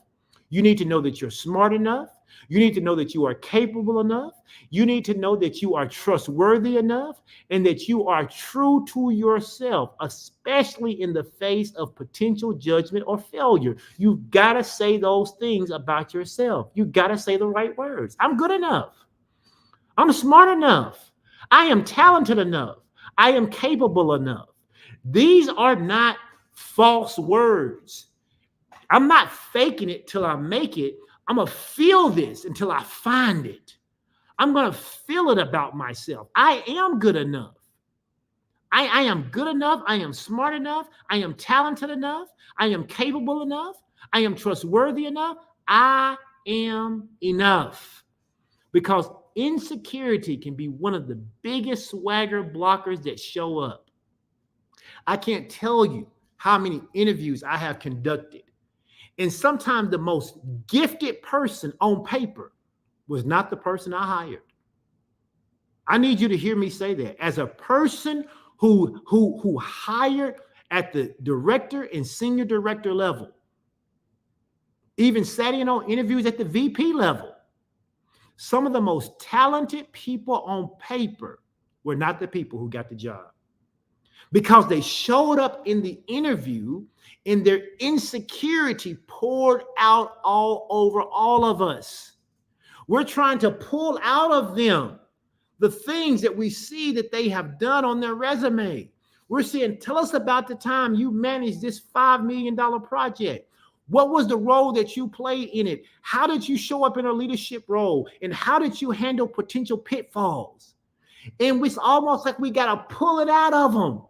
You need to know that you're smart enough. You need to know that you are capable enough. You need to know that you are trustworthy enough and that you are true to yourself, especially in the face of potential judgment or failure. You've got to say those things about yourself. You've got to say the right words. I'm good enough. I'm smart enough. I am talented enough. I am capable enough. These are not false words. I'm not faking it till I make it. I'm going to feel this until I find it. I'm going to feel it about myself. I am good enough. I am good enough. I am smart enough. I am talented enough. I am capable enough. I am trustworthy enough. I am enough. Because insecurity can be one of the biggest swagger blockers that show up. I can't tell you how many interviews I have conducted. And sometimes the most gifted person on paper was not the person I hired. I need you to hear me say that. As a person who hired at the director and senior director level, even sat in on interviews at the VP level, some of the most talented people on paper were not the people who got the job. Because they showed up in the interview and their insecurity poured out all over all of us. We're trying to pull out of them the things that we see that they have done on their resume. We're saying, tell us about the time you managed this $5 million project. What was the role that you played in it? How did you show up in a leadership role? And how did you handle potential pitfalls? And it's almost like we got to pull it out of them.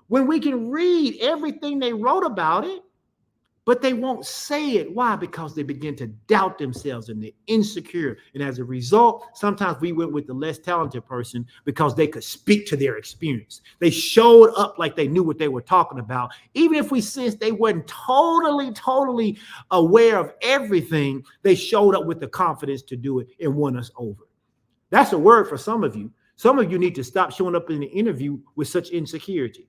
When we can read everything they wrote about it, but they won't say it. Why? Because they begin to doubt themselves and they're insecure. And as a result, sometimes we went with the less talented person because they could speak to their experience. They showed up like they knew what they were talking about. Even if we sensed they weren't totally aware of everything, they showed up with the confidence to do it and won us over. That's a word for some of you. Some of you need to stop showing up in the interview with such insecurity.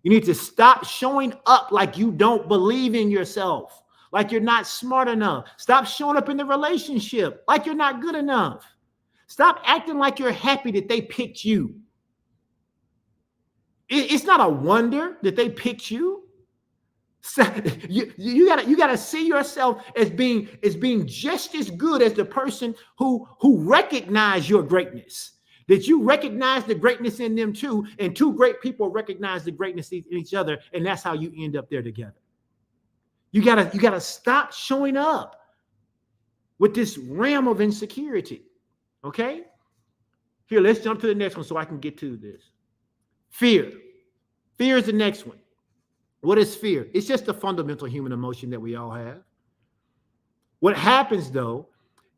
You need to stop showing up like you don't believe in yourself, like you're not smart enough. Stop showing up in the relationship like you're not good enough. Stop acting like you're happy that they picked you. It's not a wonder that they picked you. You gotta see yourself as being just as good as the person who recognized your greatness. That you recognize the greatness in them too, and two great people recognize the greatness in each other, and that's how you end up there together. You gotta stop showing up with this realm of insecurity. Okay? Here, let's jump to the next one so I can get to this. Fear. Fear is the next one. What is fear? It's just a fundamental human emotion that we all have. What happens though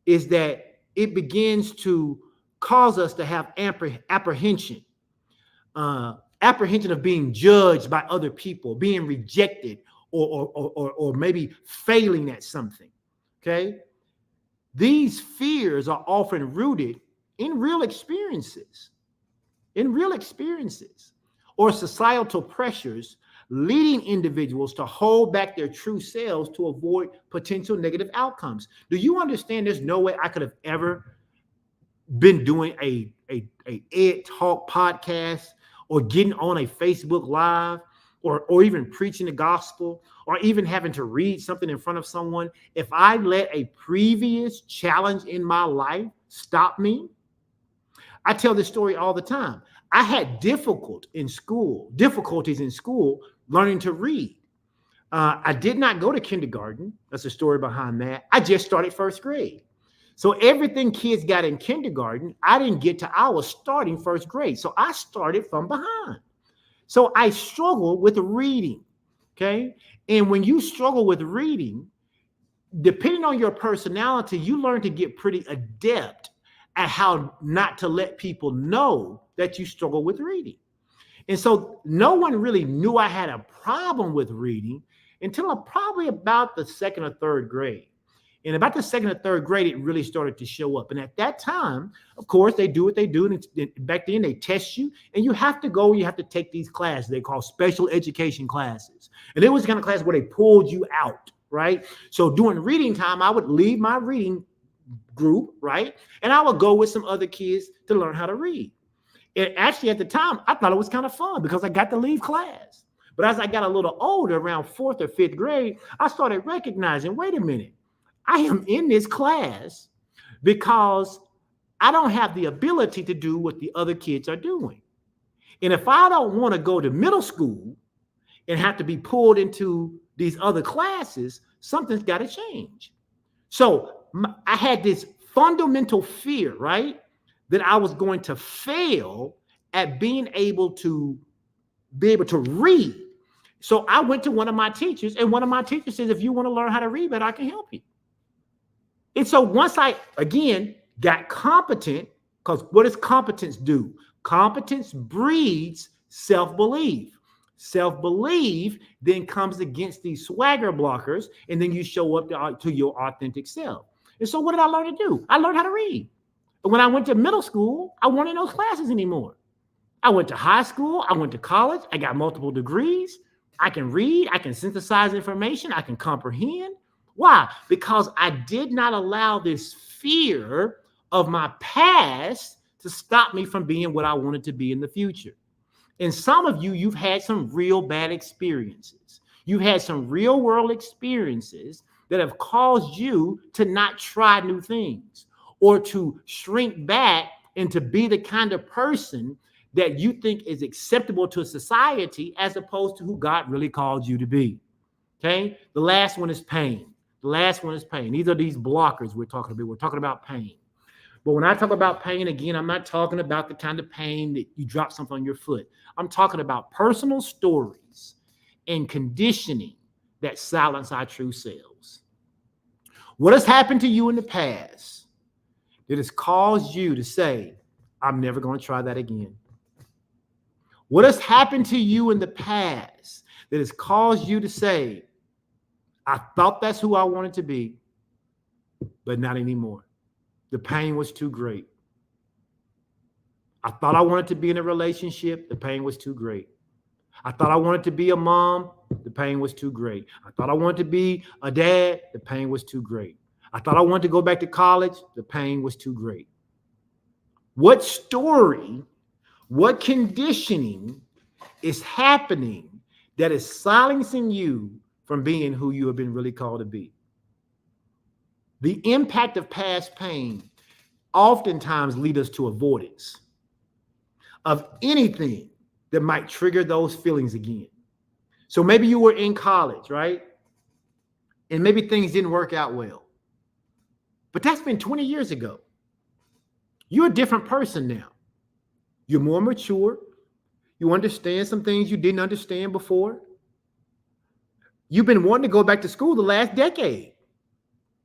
is that it begins to cause us to have apprehension of being judged by other people, being rejected, or maybe failing at something. Okay, these fears are often rooted in real experiences, or societal pressures leading individuals to hold back their true selves to avoid potential negative outcomes. Do you understand? There's no way I could have ever been doing a Ed Talk podcast or getting on a Facebook Live or even preaching the gospel or even having to read something in front of someone if I let a previous challenge in my life stop me. I tell this story all the time. I had difficulties in school learning to read. I did not go to kindergarten. That's the story behind that. I just started first grade. So everything kids got in kindergarten, I didn't get to, I was starting first grade. So I started from behind. So I struggled with reading, okay? And when you struggle with reading, depending on your personality, you learn to get pretty adept at how not to let people know that you struggle with reading. And so no one really knew I had a problem with reading until probably about the second or third grade. And about the second or third grade, it really started to show up. And at that time, of course, they do what they do. And back then, they test you, and you have to take these classes. They call special education classes. And it was the kind of class where they pulled you out, right? So during reading time, I would leave my reading group, right? And I would go with some other kids to learn how to read. And actually, at the time, I thought it was kind of fun because I got to leave class. But as I got a little older, around fourth or fifth grade, I started recognizing, wait a minute, I am in this class because I don't have the ability to do what the other kids are doing. And if I don't want to go to middle school and have to be pulled into these other classes, something's got to change. So I had this fundamental fear, right, that I was going to fail at being able to read. So I went to one of my teachers, and one of my teachers says, if you want to learn how to read better, I can help you. And so once I, again, got competent, because what does competence do? Competence breeds self-belief. Self-belief then comes against these swagger blockers, and then you show up to your authentic self. And so what did I learn to do? I learned how to read. And when I went to middle school, I wasn't in those classes anymore. I went to high school. I went to college. I got multiple degrees. I can read. I can synthesize information. I can comprehend. Why? Because I did not allow this fear of my past to stop me from being what I wanted to be in the future. And some of you, you've had some real bad experiences. You've had some real world experiences that have caused you to not try new things or to shrink back and to be the kind of person that you think is acceptable to society as opposed to who God really called you to be. Okay? The last one is pain. The last one is pain. These are these blockers we're talking about. We're talking about pain. But when I talk about pain, again, I'm not talking about the kind of pain that you drop something on your foot. I'm talking about personal stories and conditioning that silence our true selves. What has happened to you in the past that has caused you to say, I'm never going to try that again? What has happened to you in the past that has caused you to say, I thought that's who I wanted to be, but not anymore. The pain was too great. I thought I wanted to be in a relationship. The pain was too great. I thought I wanted to be a mom. The pain was too great. I thought I wanted to be a dad. The pain was too great. I thought I wanted to go back to college. The pain was too great. What story, what conditioning is happening that is silencing you from being who you have been really called to be? The impact of past pain oftentimes lead us to avoidance of anything that might trigger those feelings again. So maybe you were in college, right? And maybe things didn't work out well. But that's been 20 years ago. You're a different person now. You're more mature. You understand some things you didn't understand before. You've been wanting to go back to school the last decade,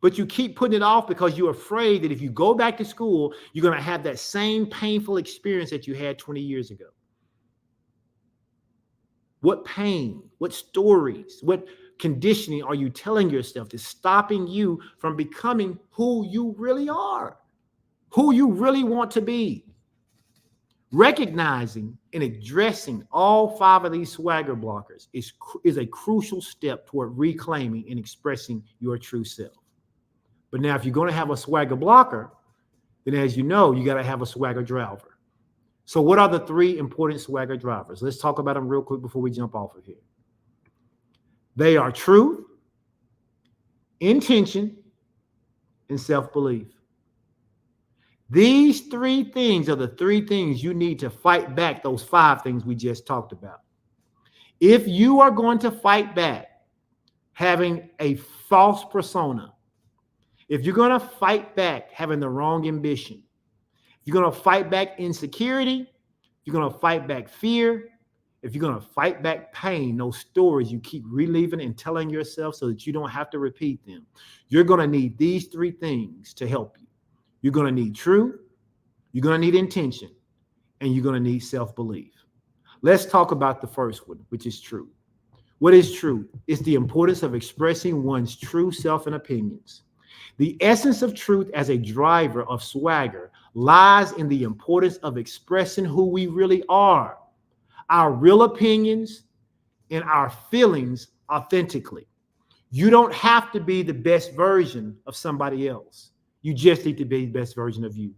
but you keep putting it off because you're afraid that if you go back to school, you're going to have that same painful experience that you had 20 years ago. What pain, what stories, what conditioning are you telling yourself that's stopping you from becoming who you really are, who you really want to be? Recognizing and addressing all 5 of these swagger blockers is a crucial step toward reclaiming and expressing your true self. But now, if you're going to have a swagger blocker, then as you know, you got to have a swagger driver. So what are the 3 important swagger drivers? Let's talk about them real quick before we jump off of here. They are truth, intention, and self-belief. These 3 things are the 3 things you need to fight back those 5 things we just talked about. If you are going to fight back having a false persona, if you're going to fight back having the wrong ambition, you're going to fight back insecurity, you're going to fight back fear, if you're going to fight back pain, those stories you keep reliving and telling yourself so that you don't have to repeat them, you're going to need these 3 things to help you. You're going to need truth, you're going to need intention, and you're going to need self-belief. Let's talk about the first one, which is truth. What is truth? It's the importance of expressing one's true self and opinions. The essence of truth as a driver of swagger lies in the importance of expressing who we really are, our real opinions, and our feelings authentically. You don't have to be the best version of somebody else. You just need to be the best version of you.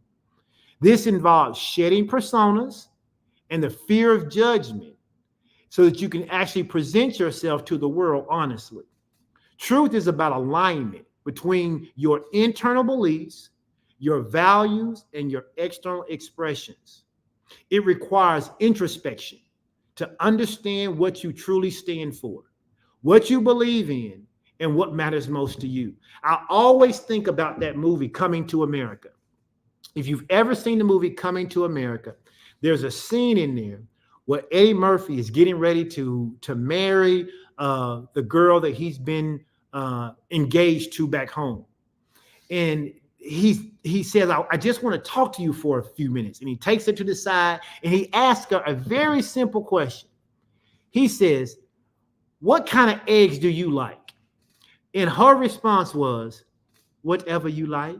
This involves shedding personas and the fear of judgment so that you can actually present yourself to the world honestly. Truth is about alignment between your internal beliefs, your values, and your external expressions. It requires introspection to understand what you truly stand for, what you believe in, and what matters most to you. I always think about that movie, Coming to America. If you've ever seen the movie Coming to America, there's a scene in there where Eddie Murphy is getting ready to marry the girl that he's been engaged to back home. And he says, I just want to talk to you for a few minutes. And he takes her to the side and he asks her a very simple question. He says, what kind of eggs do you like? And her response was, whatever you like.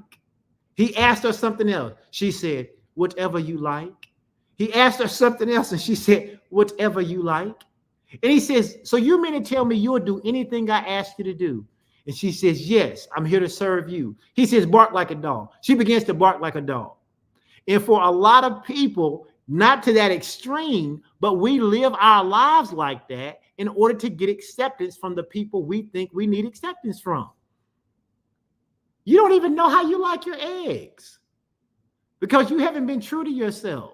He asked her something else. She said, whatever you like. He asked her something else and she said, whatever you like. And he says, so you mean to tell me you'll do anything I ask you to do? And she says, yes, I'm here to serve you. He says, bark like a dog. She begins to bark like a dog. And for a lot of people, not to that extreme, but we live our lives like that in order to get acceptance from the people we think we need acceptance from. You don't even know how you like your eggs because you haven't been true to yourself.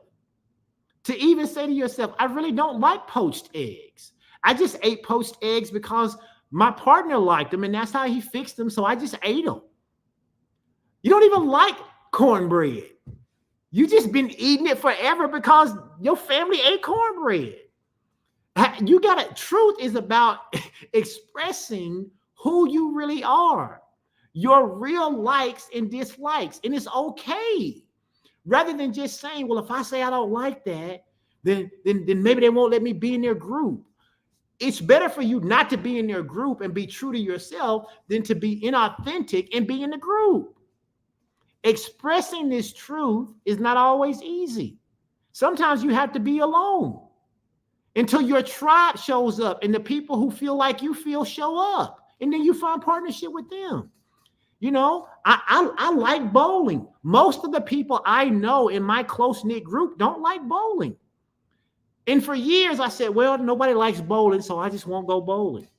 To even say to yourself, I really don't like poached eggs. I just ate poached eggs because my partner liked them and that's how he fixed them. So I just ate them. You don't even like cornbread. You just been eating it forever because your family ate cornbread. You got to, truth is about expressing who you really are, your real likes and dislikes. And it's okay. Rather than just saying, well, if I say I don't like that, then maybe they won't let me be in their group. It's better for you not to be in their group and be true to yourself than to be inauthentic and be in the group. Expressing this truth is not always easy. Sometimes you have to be alone until your tribe shows up and the people who feel like you feel show up. And then you find partnership with them. You know, I like bowling. Most of the people I know in my close-knit group don't like bowling. And for years I said, well, nobody likes bowling, so I just won't go bowling.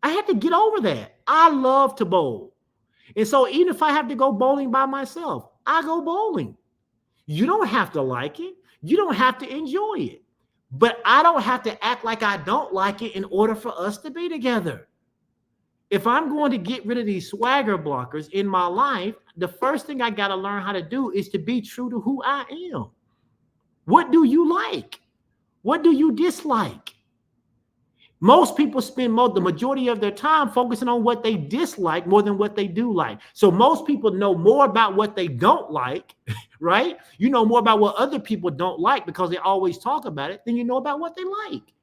I had to get over that. I love to bowl. And so even if I have to go bowling by myself, I go bowling. You don't have to like it. You don't have to enjoy it. But I don't have to act like I don't like it in order for us to be together. If I'm going to get rid of these swagger blockers in my life, the first thing I got to learn how to do is to be true to who I am. What do you like? What do you dislike? Most people spend the majority of their time focusing on what they dislike more than what they do like. So most people know more about what they don't like, right? You know more about what other people don't like because they always talk about it than you know about what they like.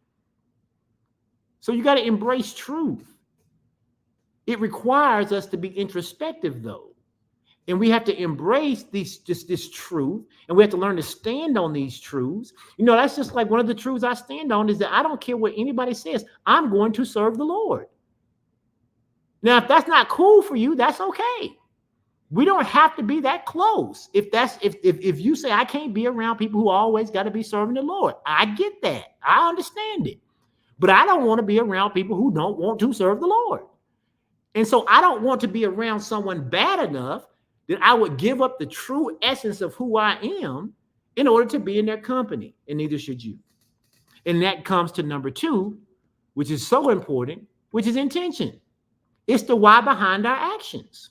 So you got to embrace truth. It requires us to be introspective, though. And we have to embrace this truth, and we have to learn to stand on these truths. You know, that's just like one of the truths I stand on is that I don't care what anybody says. I'm going to serve the Lord. Now, if that's not cool for you, that's okay. We don't have to be that close. If you say I can't be around people who always got to be serving the Lord, I get that. I understand it. But I don't want to be around people who don't want to serve the Lord. And so I don't want to be around someone bad enough that I would give up the true essence of who I am in order to be in their company, and neither should you. And that comes to number 2, which is so important, which is intention. It's the why behind our actions.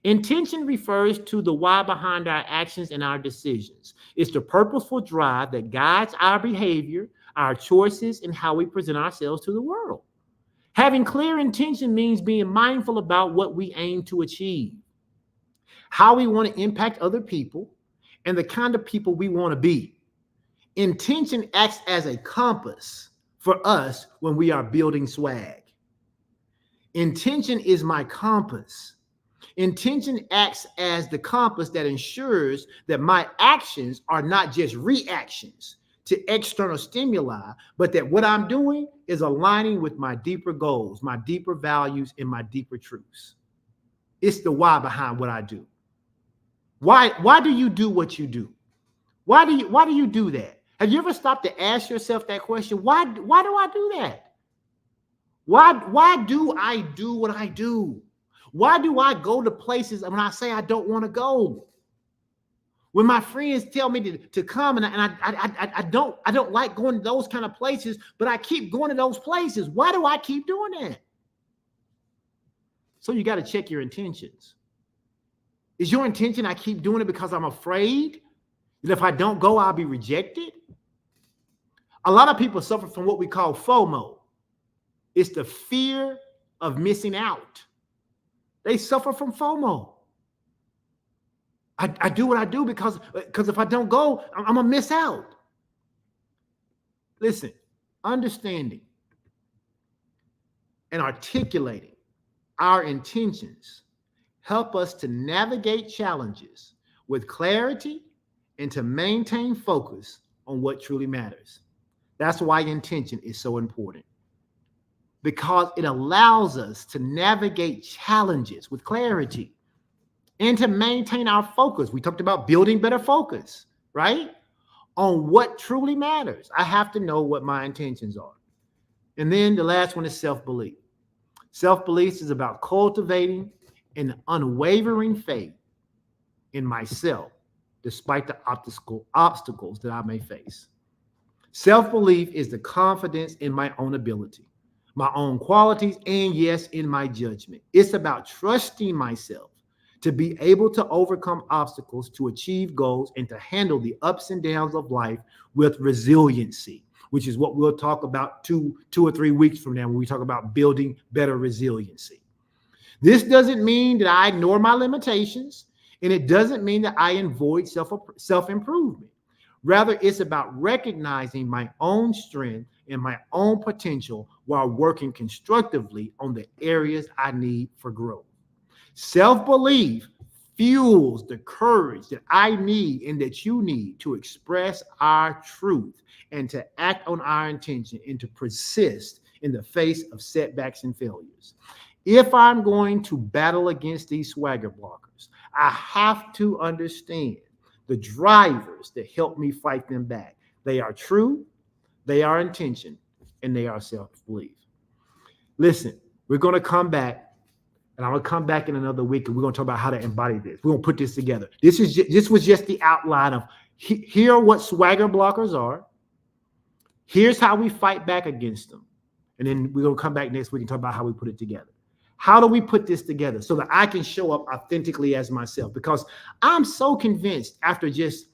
Intention refers to the why behind our actions and our decisions. It's the purposeful drive that guides our behavior, our choices, and how we present ourselves to the world. Having clear intention means being mindful about what we aim to achieve, how we want to impact other people, and the kind of people we want to be. Intention acts as a compass for us when we are building swag. Intention is my compass. Intention acts as the compass that ensures that my actions are not just reactions to external stimuli, but that what I'm doing is aligning with my deeper goals, my deeper values, and my deeper truths. It's the why behind what I do. Why do you do what you do? Why do you do that? Have you ever stopped to ask yourself that question? Why do I do that? Why do I do what I do? Why do I go to places when I say I don't want to go? When my friends tell me to come and I don't like going to those kind of places, but I keep going to those places. Why do I keep doing that? So you got to check your intentions. Is your intention I keep doing it because I'm afraid that if I don't go, I'll be rejected? A lot of people suffer from what we call FOMO. It's the fear of missing out. They suffer from FOMO. I do what I do because if I don't go, I'm going to miss out. Listen, understanding and articulating our intentions help us to navigate challenges with clarity and to maintain focus on what truly matters. That's why intention is so important, because it allows us to navigate challenges with clarity and to maintain our focus. We talked about building better focus, right? On what truly matters. I have to know what my intentions are. And then the last one is self-belief. Self-belief is about cultivating an unwavering faith in myself, despite the obstacles that I may face. Self-belief is the confidence in my own ability, my own qualities, and yes, in my judgment. It's about trusting myself to be able to overcome obstacles, to achieve goals, and to handle the ups and downs of life with resiliency, which is what we'll talk about two or 3 weeks from now when we talk about building better resiliency. This doesn't mean that I ignore my limitations, and it doesn't mean that I avoid self-improvement. Rather, it's about recognizing my own strength and my own potential while working constructively on the areas I need for growth. Self-belief fuels the courage that I need and that you need to express our truth and to act on our intention and to persist in the face of setbacks and failures. If I'm going to battle against these swagger blockers, I have to understand the drivers that help me fight them back. They are truth, they are intention, and they are self-belief. Listen, we're going to come back. And I'm going to come back in another week and we're going to talk about how to embody this. We're going to put this together. This was just the outline of here are what swagger blockers are. Here's how we fight back against them. And then we're going to come back next week and talk about how we put it together. How do we put this together so that I can show up authentically as myself? Because I'm so convinced after just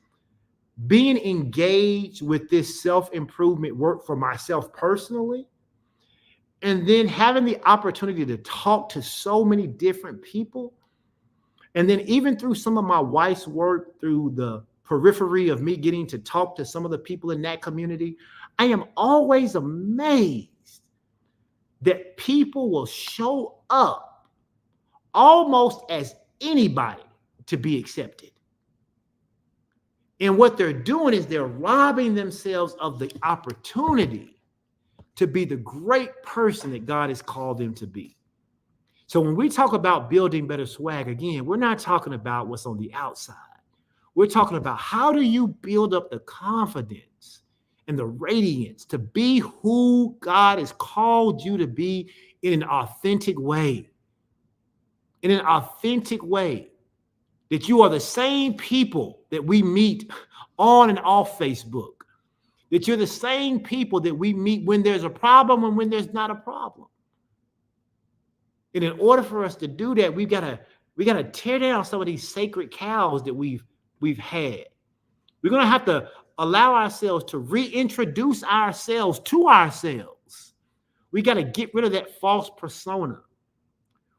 being engaged with this self-improvement work for myself personally, and then having the opportunity to talk to so many different people. And then even through some of my wife's work, through the periphery of me getting to talk to some of the people in that community, I am always amazed that people will show up almost as anybody to be accepted. And what they're doing is they're robbing themselves of the opportunity to be the great person that God has called them to be. So when we talk about building better swag, again, we're not talking about what's on the outside. We're talking about how do you build up the confidence and the radiance to be who God has called you to be in an authentic way. In an authentic way. That you are the same people that we meet on and off Facebook. That you're the same people that we meet when there's a problem and when there's not a problem. And in order for us to do that, we gotta tear down some of these sacred cows that we've had. We're gonna have to allow ourselves to reintroduce ourselves to ourselves. We gotta get rid of that false persona.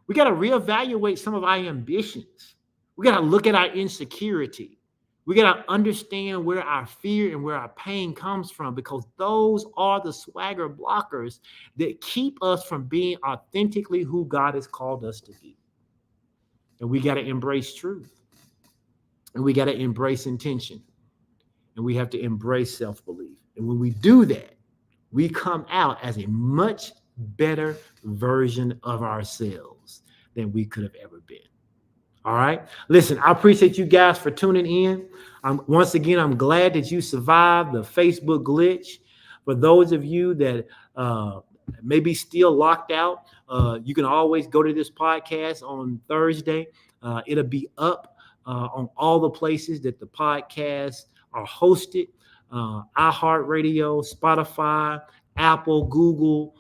We gotta reevaluate some of our ambitions. We gotta look at our insecurity. We got to understand where our fear and where our pain comes from, because those are the swagger blockers that keep us from being authentically who God has called us to be. And we got to embrace truth. And we got to embrace intention. And we have to embrace self-belief. And when we do that, we come out as a much better version of ourselves than we could have ever been. All right. Listen, I appreciate you guys for tuning in. Once again, I'm glad that you survived the Facebook glitch. For those of you that may be still locked out, you can always go to this podcast on Thursday. It'll be up on all the places that the podcasts are hosted. iHeartRadio, Spotify, Apple, Google,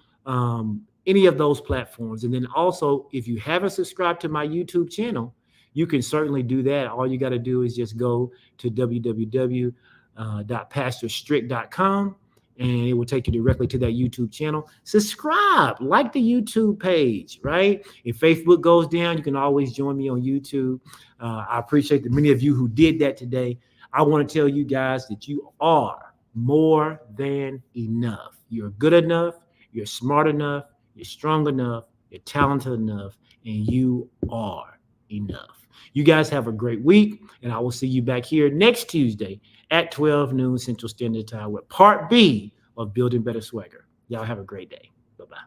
any of those platforms. And then also, if you haven't subscribed to my YouTube channel, you can certainly do that. All you got to do is just go to www.pastorstrick.com, and it will take you directly to that YouTube channel. Subscribe, like the YouTube page, right? If Facebook goes down, you can always join me on YouTube. I appreciate the many of you who did that today. I want to tell you guys that you are more than enough. You're good enough. You're smart enough. You're strong enough. You're talented enough. And you are enough. You guys have a great week. And I will see you back here next Tuesday at 12 noon Central Standard Time with part B of Building Better Swagger. Y'all have a great day. Bye-bye.